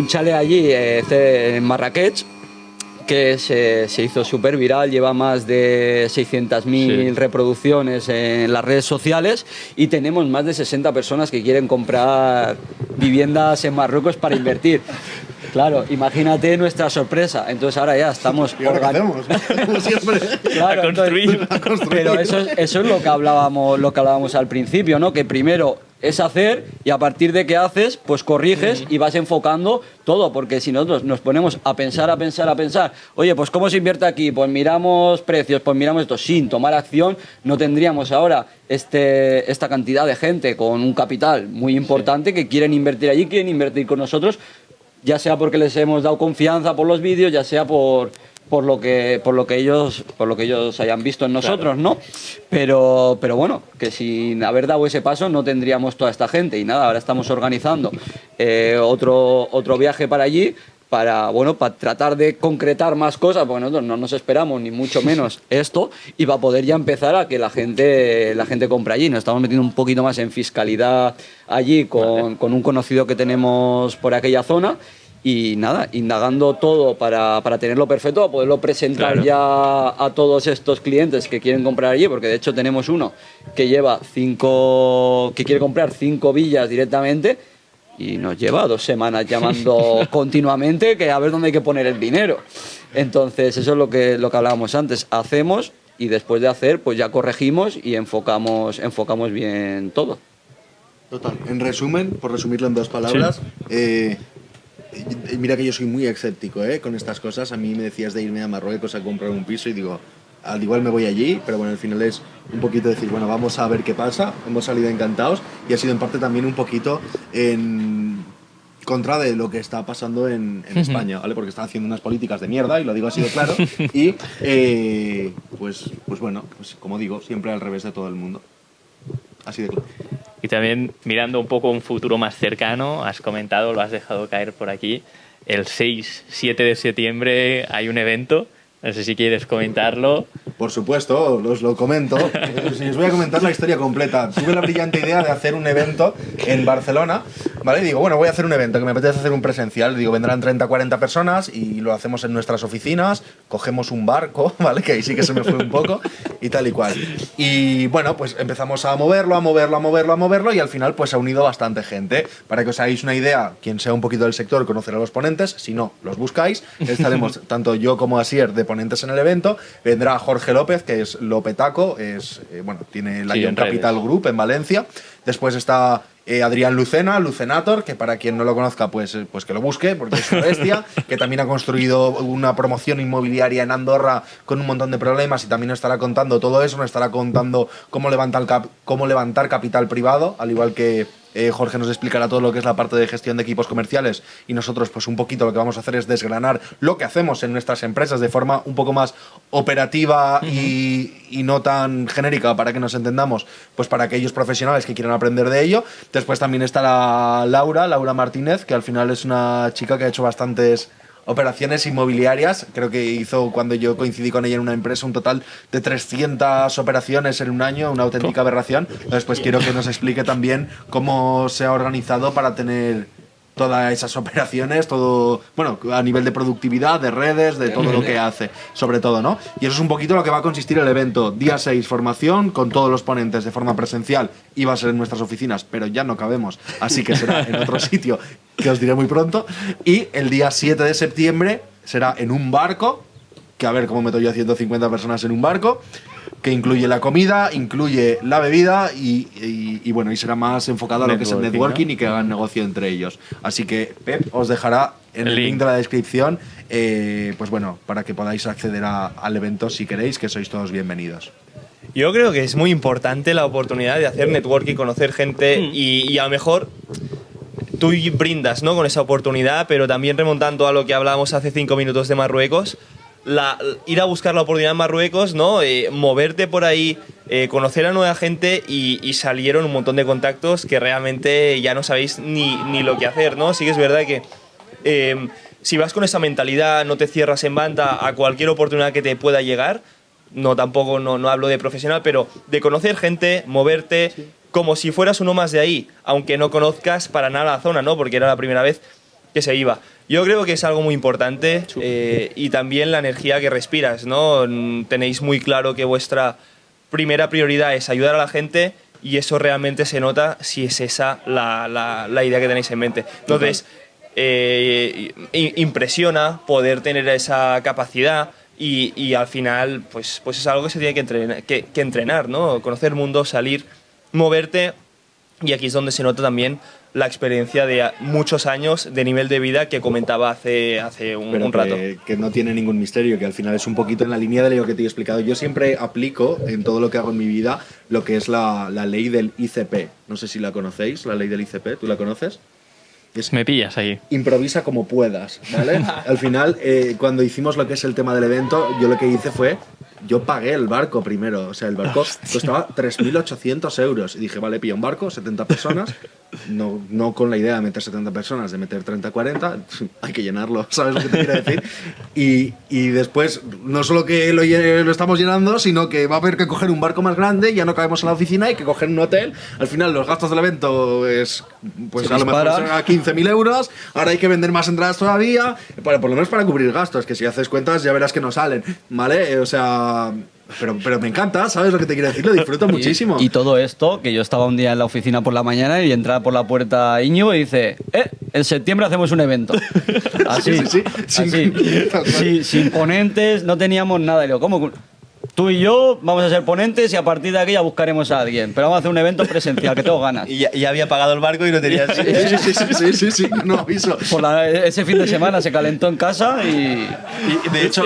[SPEAKER 3] chalet allí en Marrakech, que se hizo súper viral, lleva más de 600.000 reproducciones en las redes sociales, y tenemos más de 60 personas que quieren comprar viviendas en Marruecos para invertir. Claro, imagínate nuestra sorpresa. Entonces ahora ya estamos
[SPEAKER 2] organizamos, como siempre.
[SPEAKER 1] Claro, a construir.
[SPEAKER 3] Pero eso es lo que hablábamos al principio, ¿no? Que primero es hacer, y a partir de que haces, pues corriges y vas enfocando todo, porque si nosotros nos ponemos a pensar, oye, pues ¿cómo se invierte aquí? Pues miramos precios, pues miramos esto, sin tomar acción, no tendríamos ahora esta cantidad de gente con un capital muy importante que quieren invertir allí, quieren invertir con nosotros, ya sea porque les hemos dado confianza por los vídeos, ya sea por lo que ellos hayan visto en nosotros, ¿no? Pero bueno, que sin haber dado ese paso no tendríamos toda esta gente. Y nada, ahora estamos organizando otro viaje para allí, para tratar de concretar más cosas, porque nosotros no nos esperamos ni mucho menos esto, y va a poder ya empezar a que la gente compre allí. Nos estamos metiendo un poquito más en fiscalidad allí con un conocido que tenemos por aquella zona. Y nada, indagando todo para tenerlo perfecto, para poderlo presentar ya a todos estos clientes que quieren comprar allí, porque de hecho tenemos uno que que quiere comprar 5 villas directamente y nos lleva 2 semanas llamando continuamente que a ver dónde hay que poner el dinero. Entonces eso es lo que hablábamos antes, hacemos y después de hacer pues ya corregimos y enfocamos bien todo.
[SPEAKER 2] Total, en resumen, por resumirlo en 2 palabras, mira que yo soy muy escéptico con estas cosas. A mí me decías de irme a Marruecos a comprar un piso y digo, al igual me voy allí, pero bueno, al final es un poquito decir, bueno, vamos a ver qué pasa. Hemos salido encantados y ha sido en parte también un poquito en contra de lo que está pasando en España, ¿vale? Porque están haciendo unas políticas de mierda, y lo digo así de claro, y pues bueno, pues como digo, siempre al revés de todo el mundo. Así de claro.
[SPEAKER 1] Y también mirando un poco un futuro más cercano, has comentado, lo has dejado caer por aquí, el 6-7 de septiembre hay un evento, no sé si quieres comentarlo.
[SPEAKER 2] Por supuesto, os lo comento. Os voy a comentar la historia completa. Tuve la brillante idea de hacer un evento en Barcelona, ¿vale? Y digo, bueno, voy a hacer un evento, que me apetece hacer un presencial. Digo, vendrán 30-40 personas y lo hacemos en nuestras oficinas, cogemos un barco, ¿vale? Que ahí sí que se me fue un poco y tal y cual. Y bueno, pues empezamos a moverlo y al final pues se ha unido bastante gente. Para que os hagáis una idea, quien sea un poquito del sector conocerá a los ponentes, si no, los buscáis. Estaremos tanto yo como Asier de ponentes en el evento. Vendrá Jorge López, que es Lopetaco, tiene el Lion Capital Group en Valencia. Después está Adrián Lucena, Lucenator, que para quien no lo conozca, pues que lo busque, porque es una bestia, que también ha construido una promoción inmobiliaria en Andorra con un montón de problemas, y también nos estará contando todo eso, nos estará contando cómo levantar capital privado, al igual que Jorge nos explicará todo lo que es la parte de gestión de equipos comerciales, y nosotros pues un poquito lo que vamos a hacer es desgranar lo que hacemos en nuestras empresas de forma un poco más operativa y no tan genérica, para que nos entendamos, pues para aquellos profesionales que quieran aprender de ello. Después también estará Laura Martínez, que al final es una chica que ha hecho bastantes operaciones inmobiliarias. Creo que hizo, cuando yo coincidí con ella en una empresa, un total de 300 operaciones en un año, una auténtica aberración. Entonces pues quiero que nos explique también cómo se ha organizado para tener todas esas operaciones, todo, bueno, a nivel de productividad, de redes, de todo lo que hace, sobre todo, ¿no? Y eso es un poquito lo que va a consistir el evento. Día 6, formación con todos los ponentes de forma presencial. Iba a ser en nuestras oficinas, pero ya no cabemos, así que será en otro sitio, que os diré muy pronto. Y el día 7 de septiembre será en un barco, que a ver cómo meto yo a 150 personas en un barco, que incluye la comida, incluye la bebida y bueno, y será más enfocado a lo que es el networking, ¿no? Y que hagan negocio entre ellos. Así que Pep os dejará en el link de la descripción, pues bueno, para que podáis acceder al evento si queréis, que sois todos bienvenidos.
[SPEAKER 4] Yo creo que es muy importante la oportunidad de hacer networking, conocer gente y a lo mejor tú brindas, ¿no?, con esa oportunidad, pero también remontando a lo que hablábamos hace 5 minutos de Marruecos, ir a buscar la oportunidad en Marruecos, ¿no? Moverte por ahí, conocer a nueva gente y salieron un montón de contactos que realmente ya no sabéis ni lo que hacer, ¿no? Sí que es verdad que si vas con esa mentalidad, no te cierras en banda a cualquier oportunidad que te pueda llegar. No, tampoco no hablo de profesional, pero de conocer gente, moverte, sí, como si fueras uno más de ahí, aunque no conozcas para nada la zona, ¿no? Porque era la primera vez que se iba. Yo creo que es algo muy importante, y también la energía que respiras, ¿no? Tenéis muy claro que vuestra primera prioridad es ayudar a la gente, y eso realmente se nota si es esa la idea que tenéis en mente. Entonces, impresiona poder tener esa capacidad. Y al final, pues es algo que se tiene que entrenar, ¿no? Conocer el mundo, salir, moverte, y aquí es donde se nota también la experiencia de muchos años de nivel de vida que comentaba hace un rato.
[SPEAKER 2] Que no tiene ningún misterio, que al final es un poquito en la línea de lo que te he explicado. Yo siempre aplico en todo lo que hago en mi vida lo que es la ley del ICP. No sé si la conocéis, la ley del ICP, ¿tú la conoces?
[SPEAKER 1] Me pillas ahí.
[SPEAKER 2] Improvisa como puedas, ¿vale? Al final, cuando hicimos lo que es el tema del evento, yo lo que hice fue, yo pagué el barco primero. O sea, el barco costaba 3.800 euros. Y dije, vale, pilla un barco, 70 personas. No con la idea de meter 70 personas, de meter 30, 40. Hay que llenarlo, ¿sabes lo que te quiero decir? Y después, no solo que lo estamos llenando, sino que va a haber que coger un barco más grande, ya no cabemos en la oficina, hay que coger un hotel. Al final, los gastos del evento es, pues a lo mejor serán a 15.000 euros. Ahora hay que vender más entradas todavía, por lo menos para cubrir gastos, que si haces cuentas ya verás que no salen, ¿vale? O sea... Pero me encanta, ¿sabes lo que te quiero decir? Lo disfruto muchísimo.
[SPEAKER 3] Y todo esto, que yo estaba un día en la oficina por la mañana y entraba por la puerta Íñigo y dice, en septiembre hacemos un evento. Así, así. Sin ponentes, no teníamos nada. Y digo, ¿cómo? Tú y yo vamos a ser ponentes y a partir de aquí ya buscaremos a alguien. Pero vamos a hacer un evento presencial, que tengo ganas.
[SPEAKER 4] Y ya había pagado el barco y lo tenía así.
[SPEAKER 2] Sí, no aviso.
[SPEAKER 3] Ese fin de semana se calentó en casa y
[SPEAKER 2] de hecho,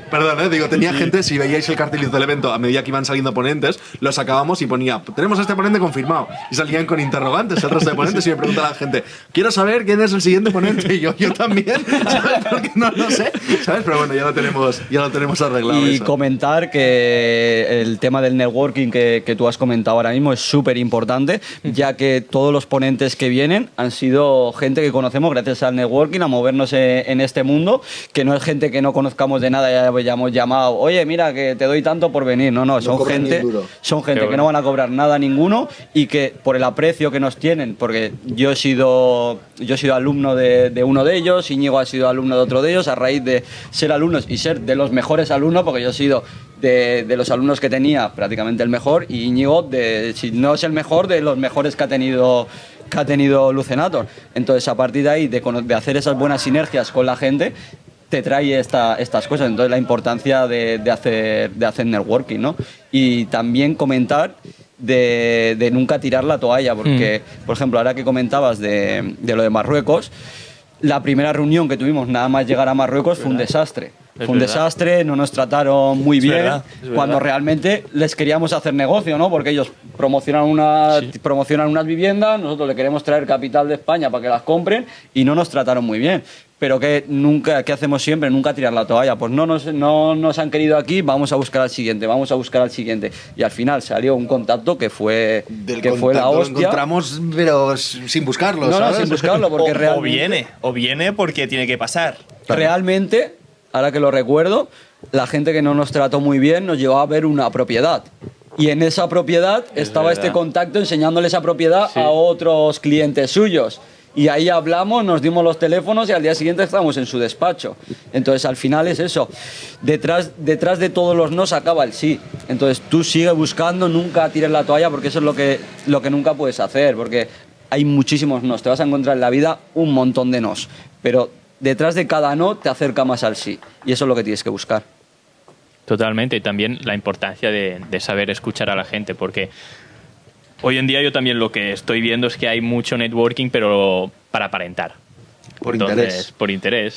[SPEAKER 2] perdón, digo, tenía gente, si veíais el cartelito del evento, a medida que iban saliendo ponentes, lo sacábamos y ponía, tenemos a este ponente confirmado. Y salían con interrogantes el resto de ponentes y me preguntaba la gente, quiero saber quién es el siguiente ponente. Y yo también, ¿sabes? Porque no lo sé, ¿sabes? Pero bueno, ya lo tenemos arreglado.
[SPEAKER 3] Y
[SPEAKER 2] eso.
[SPEAKER 3] comentar que el tema del networking que tú has comentado ahora mismo es súper importante, ya que todos los ponentes que vienen han sido gente que conocemos gracias al networking, a movernos en este mundo, que no es gente que no conozcamos de nada, ya hemos llamado, oye, mira, que te doy tanto por venir. No, son gente que no van a cobrar nada ninguno y que por el aprecio que nos tienen, porque yo he sido alumno de uno de ellos, Íñigo ha sido alumno de otro de ellos, a raíz de ser alumnos y ser de los mejores alumnos, porque yo he sido de los alumnos que tenía prácticamente el mejor, y Íñigo, si no es el mejor, de los mejores que ha tenido Lucenator. Entonces, a partir de ahí, de hacer esas buenas sinergias con la gente, te trae estas cosas. Entonces, la importancia de hacer networking, ¿no? Y también comentar de nunca tirar la toalla, porque, por ejemplo, ahora que comentabas de lo de Marruecos, la primera reunión que tuvimos nada más llegar a Marruecos fue un desastre. Fue un desastre, no nos trataron muy bien,
[SPEAKER 4] verdad.
[SPEAKER 3] Cuando realmente les queríamos hacer negocio, ¿no? Porque ellos promocionan unas viviendas, nosotros le queremos traer capital de España para que las compren y no nos trataron muy bien. Pero ¿qué hacemos siempre? Nunca tirar la toalla. Pues no nos han querido aquí, vamos a buscar al siguiente. Y al final salió un contacto que fue la hostia.
[SPEAKER 2] Lo encontramos, pero sin buscarlo, ¿sabes?
[SPEAKER 3] No, sin buscarlo, porque realmente...
[SPEAKER 4] O viene porque tiene que pasar.
[SPEAKER 3] Realmente, ahora que lo recuerdo, la gente que no nos trató muy bien nos llevó a ver una propiedad. Y en esa propiedad estaba este contacto enseñándole esa propiedad a otros clientes suyos. Y ahí hablamos, nos dimos los teléfonos y al día siguiente estábamos en su despacho. Entonces, al final es eso. Detrás de todos los nos acaba el sí. Entonces, tú sigue buscando, nunca tires la toalla, porque eso es lo que nunca puedes hacer. Porque hay muchísimos nos. Te vas a encontrar en la vida un montón de nos. Pero detrás de cada no te acerca más al sí. Y eso es lo que tienes que buscar.
[SPEAKER 1] Totalmente. Y también la importancia de saber escuchar a la gente, porque... Hoy en día yo también lo que estoy viendo es que hay mucho networking, pero para aparentar. Por interés.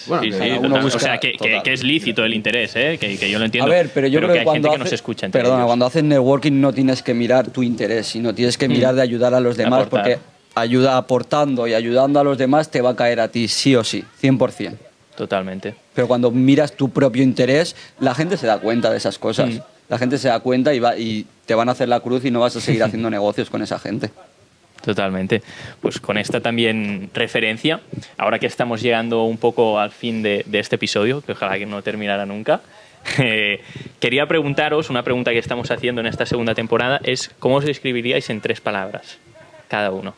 [SPEAKER 2] Bueno,
[SPEAKER 1] sí, o sea, que es lícito el interés, que yo lo entiendo.
[SPEAKER 3] A ver, pero yo creo que
[SPEAKER 1] hay
[SPEAKER 3] cuando
[SPEAKER 1] gente que no se escucha entre
[SPEAKER 3] Perdona,
[SPEAKER 1] ellos.
[SPEAKER 3] cuando haces networking no tienes que mirar tu interés, sino tienes que mirar de ayudar a los demás,
[SPEAKER 1] Aportar.
[SPEAKER 3] porque ayuda aportando y ayudando a los demás te va a caer a ti sí o sí, 100%.
[SPEAKER 1] Totalmente.
[SPEAKER 3] Pero cuando miras tu propio interés, la gente se da cuenta de esas cosas. La gente se da cuenta y te van a hacer la cruz y no vas a seguir haciendo negocios con esa gente.
[SPEAKER 1] Totalmente. Pues con esta también referencia, ahora que estamos llegando un poco al fin de este episodio, que ojalá que no terminara nunca, quería preguntaros, una pregunta que estamos haciendo en esta segunda temporada, es ¿cómo os describiríais en 3 palabras cada uno?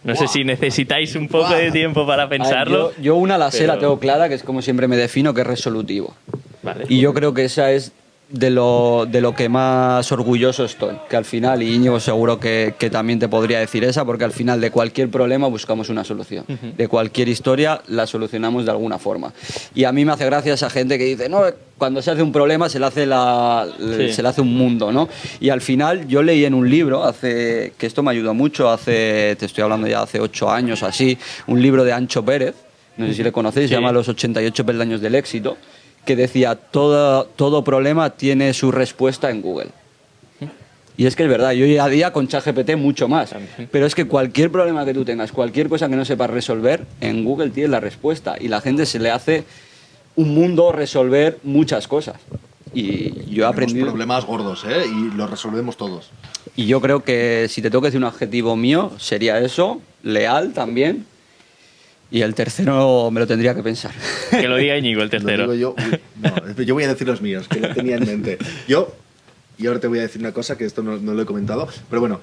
[SPEAKER 1] No sé si necesitáis un poco de tiempo para pensarlo.
[SPEAKER 3] Yo una la tengo clara, que es como siempre me defino, que es resolutivo.
[SPEAKER 1] Vale.
[SPEAKER 3] Y yo creo que esa es de lo que más orgulloso estoy, que al final, y Íñigo seguro que también te podría decir esa, porque al final de cualquier problema buscamos una solución, de cualquier historia la solucionamos de alguna forma. Y a mí me hace gracia esa gente que dice, no, cuando se hace un problema se le hace un mundo, ¿no? Y al final yo leí en un libro, que esto me ayudó mucho, te estoy hablando ya hace 8 años así, un libro de Ancho Pérez, no sé si le conocéis, se llama Los 88 peldaños del éxito, que decía, todo problema tiene su respuesta en Google. Y es que es verdad, yo hoy a día con ChatGPT mucho más. Pero es que cualquier problema que tú tengas, cualquier cosa que no sepas resolver, en Google tienes la respuesta. Y la gente se le hace un mundo resolver muchas cosas. Y yo he aprendido...
[SPEAKER 2] problemas gordos, ¿eh? Y los resolvemos todos.
[SPEAKER 3] Y yo creo que si te tengo que decir un adjetivo mío, sería eso, leal también. Y el tercero me lo tendría que pensar.
[SPEAKER 1] Que lo diga Íñigo, el tercero.
[SPEAKER 2] Lo digo yo. Uy, no, yo voy a decir los míos, que lo tenía en mente. Yo, y ahora te voy a decir una cosa que esto no lo he comentado, pero bueno,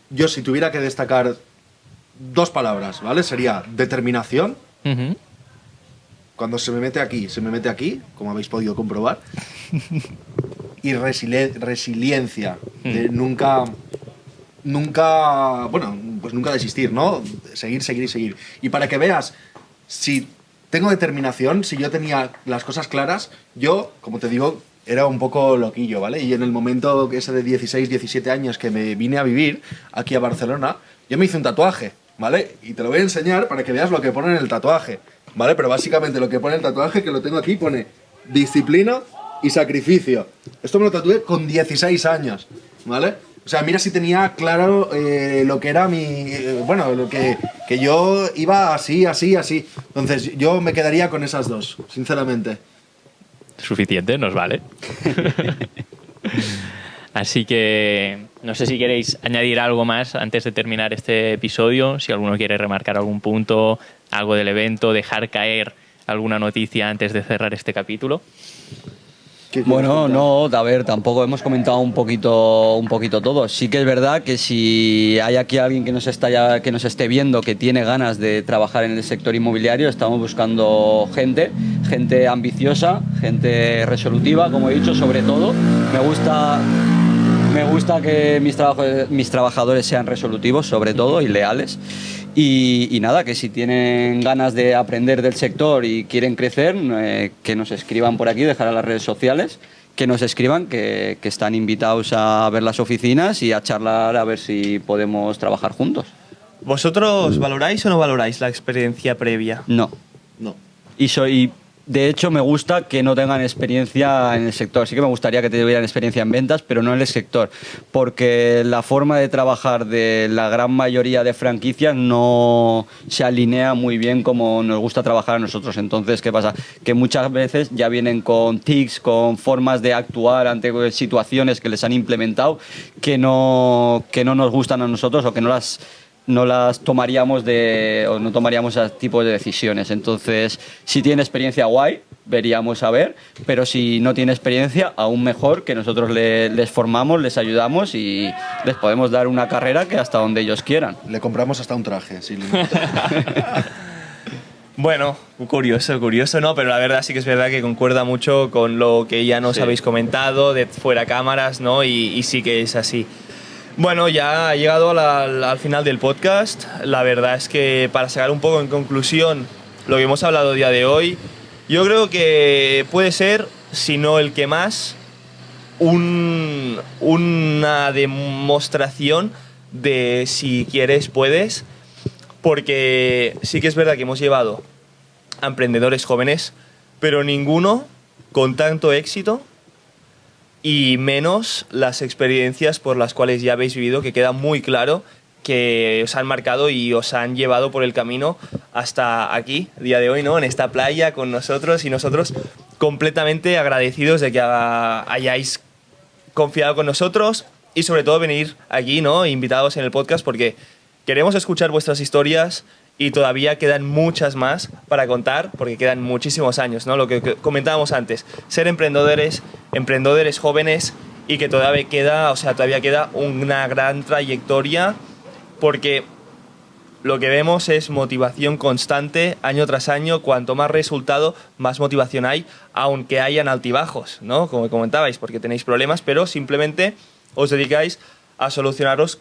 [SPEAKER 2] yo si tuviera que destacar 2 palabras, ¿vale? Sería determinación.
[SPEAKER 1] Ujú.
[SPEAKER 2] Cuando se me mete aquí, como habéis podido comprobar. Y resiliencia. De nunca, bueno, pues nunca desistir, ¿no? Seguir. Y para que veas, si tengo determinación, si yo tenía las cosas claras, yo, como te digo, era un poco loquillo, ¿vale? Y en el momento ese de 16, 17 años que me vine a vivir aquí a Barcelona, yo me hice un tatuaje, ¿vale? Y te lo voy a enseñar para que veas lo que pone en el tatuaje, ¿vale? Pero básicamente lo que pone en el tatuaje, que lo tengo aquí, pone disciplina y sacrificio. Esto me lo tatué con 16 años, ¿vale? O sea, mira si tenía claro lo que era mi... bueno, lo que yo iba así. Entonces yo me quedaría con esas 2, sinceramente.
[SPEAKER 1] Suficiente, nos vale. Así que no sé si queréis añadir algo más antes de terminar este episodio, si alguno quiere remarcar algún punto, algo del evento, dejar caer alguna noticia antes de cerrar este capítulo.
[SPEAKER 3] Bueno, no, a ver, tampoco hemos comentado un poquito todo. Sí que es verdad que si hay aquí alguien que nos esté viendo que tiene ganas de trabajar en el sector inmobiliario, estamos buscando gente ambiciosa, gente resolutiva, como he dicho, sobre todo. Me gusta que mis trabajadores sean resolutivos, sobre todo, y leales. Y nada, que si tienen ganas de aprender del sector y quieren crecer, que nos escriban por aquí, dejar a las redes sociales, que nos escriban, que están invitados a ver las oficinas y a charlar a ver si podemos trabajar juntos.
[SPEAKER 4] ¿Vosotros valoráis o no valoráis la experiencia previa?
[SPEAKER 3] No. Y de hecho, me gusta que no tengan experiencia en el sector. Sí que me gustaría que tuvieran experiencia en ventas, pero no en el sector. Porque la forma de trabajar de la gran mayoría de franquicias no se alinea muy bien como nos gusta trabajar a nosotros. Entonces, ¿qué pasa? Que muchas veces ya vienen con tics, con formas de actuar ante situaciones que les han implementado que no nos gustan a nosotros o que no las tomaríamos o no tomaríamos ese tipo de decisiones. Entonces, si tiene experiencia, guay, veríamos a ver, pero si no tiene experiencia, aún mejor, que nosotros les formamos, les ayudamos y les podemos dar una carrera que hasta donde ellos quieran.
[SPEAKER 2] Le compramos hasta un traje, sí.
[SPEAKER 4] Bueno, curioso, ¿no? Pero la verdad sí que es verdad que concuerda mucho con lo que ya nos habéis comentado de fuera cámaras, ¿no? Y sí que es así. Bueno, ya ha llegado al final del podcast. La verdad es que para sacar un poco en conclusión lo que hemos hablado el día de hoy, yo creo que puede ser, si no el que más, una demostración de si quieres, puedes, porque sí que es verdad que hemos llevado a emprendedores jóvenes, pero ninguno con tanto éxito y menos las experiencias por las cuales ya habéis vivido, que queda muy claro que os han marcado y os han llevado por el camino hasta aquí, día de hoy, ¿no? En esta playa con nosotros, y nosotros completamente agradecidos de que hayáis confiado con nosotros y sobre todo venir aquí, ¿no? Invitados en el podcast, porque queremos escuchar vuestras historias y todavía quedan muchas más para contar, porque quedan muchísimos años, ¿no? Lo que comentábamos antes, ser emprendedores jóvenes, y que todavía queda una gran trayectoria, porque lo que vemos es motivación constante, año tras año. Cuanto más resultado, más motivación hay, aunque hayan altibajos, ¿no? Como comentabais, porque tenéis problemas, pero simplemente os dedicáis a solucionarlos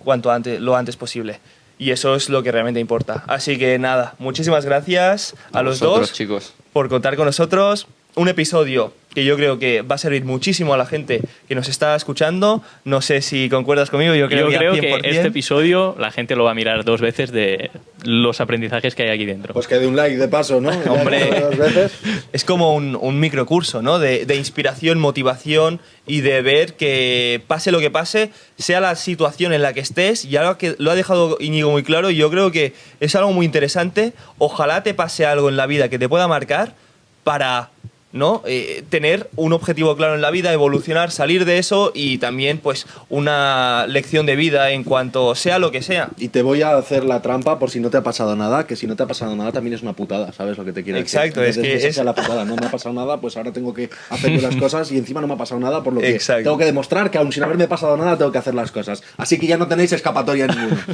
[SPEAKER 4] lo antes posible. Y eso es lo que realmente importa. Así que nada, muchísimas gracias a los dos,
[SPEAKER 3] chicos,
[SPEAKER 4] por contar con nosotros. un episodio que yo creo que va a servir muchísimo a la gente que nos está escuchando. No sé si concuerdas conmigo, yo creo que al 100%.
[SPEAKER 1] Que este episodio la gente lo va a mirar 2 veces de los aprendizajes que hay aquí dentro.
[SPEAKER 2] Pues que de un like de paso, ¿no?
[SPEAKER 4] Hombre,
[SPEAKER 2] Ya 2 veces.
[SPEAKER 4] es como un microcurso, ¿no? De inspiración, motivación y de ver que pase lo que pase, sea la situación en la que estés, y algo que lo ha dejado Íñigo muy claro, y yo creo que es algo muy interesante. Ojalá te pase algo en la vida que te pueda marcar para, ¿no? Tener un objetivo claro en la vida, evolucionar, salir de eso, y también pues una lección de vida en cuanto sea lo que sea.
[SPEAKER 2] Y te voy a hacer la trampa por si no te ha pasado nada, que si no te ha pasado nada también es una putada, ¿sabes lo que te quiero decir?
[SPEAKER 4] Exacto, es que
[SPEAKER 2] esa
[SPEAKER 4] es
[SPEAKER 2] la putada, no me ha pasado nada, pues ahora tengo que hacer yo las cosas y encima no me ha pasado nada, por lo que
[SPEAKER 4] Exacto.
[SPEAKER 2] tengo que demostrar que aun sin haberme pasado nada tengo que hacer las cosas. Así que ya no tenéis escapatoria ninguna.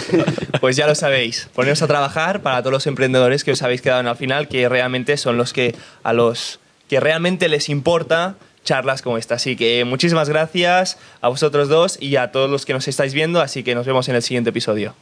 [SPEAKER 4] Pues ya lo sabéis, poneros a trabajar para todos los emprendedores que os habéis quedado al final, que realmente son los que a los que realmente les importa charlas como esta. Así que muchísimas gracias a vosotros dos y a todos los que nos estáis viendo, así que nos vemos en el siguiente episodio.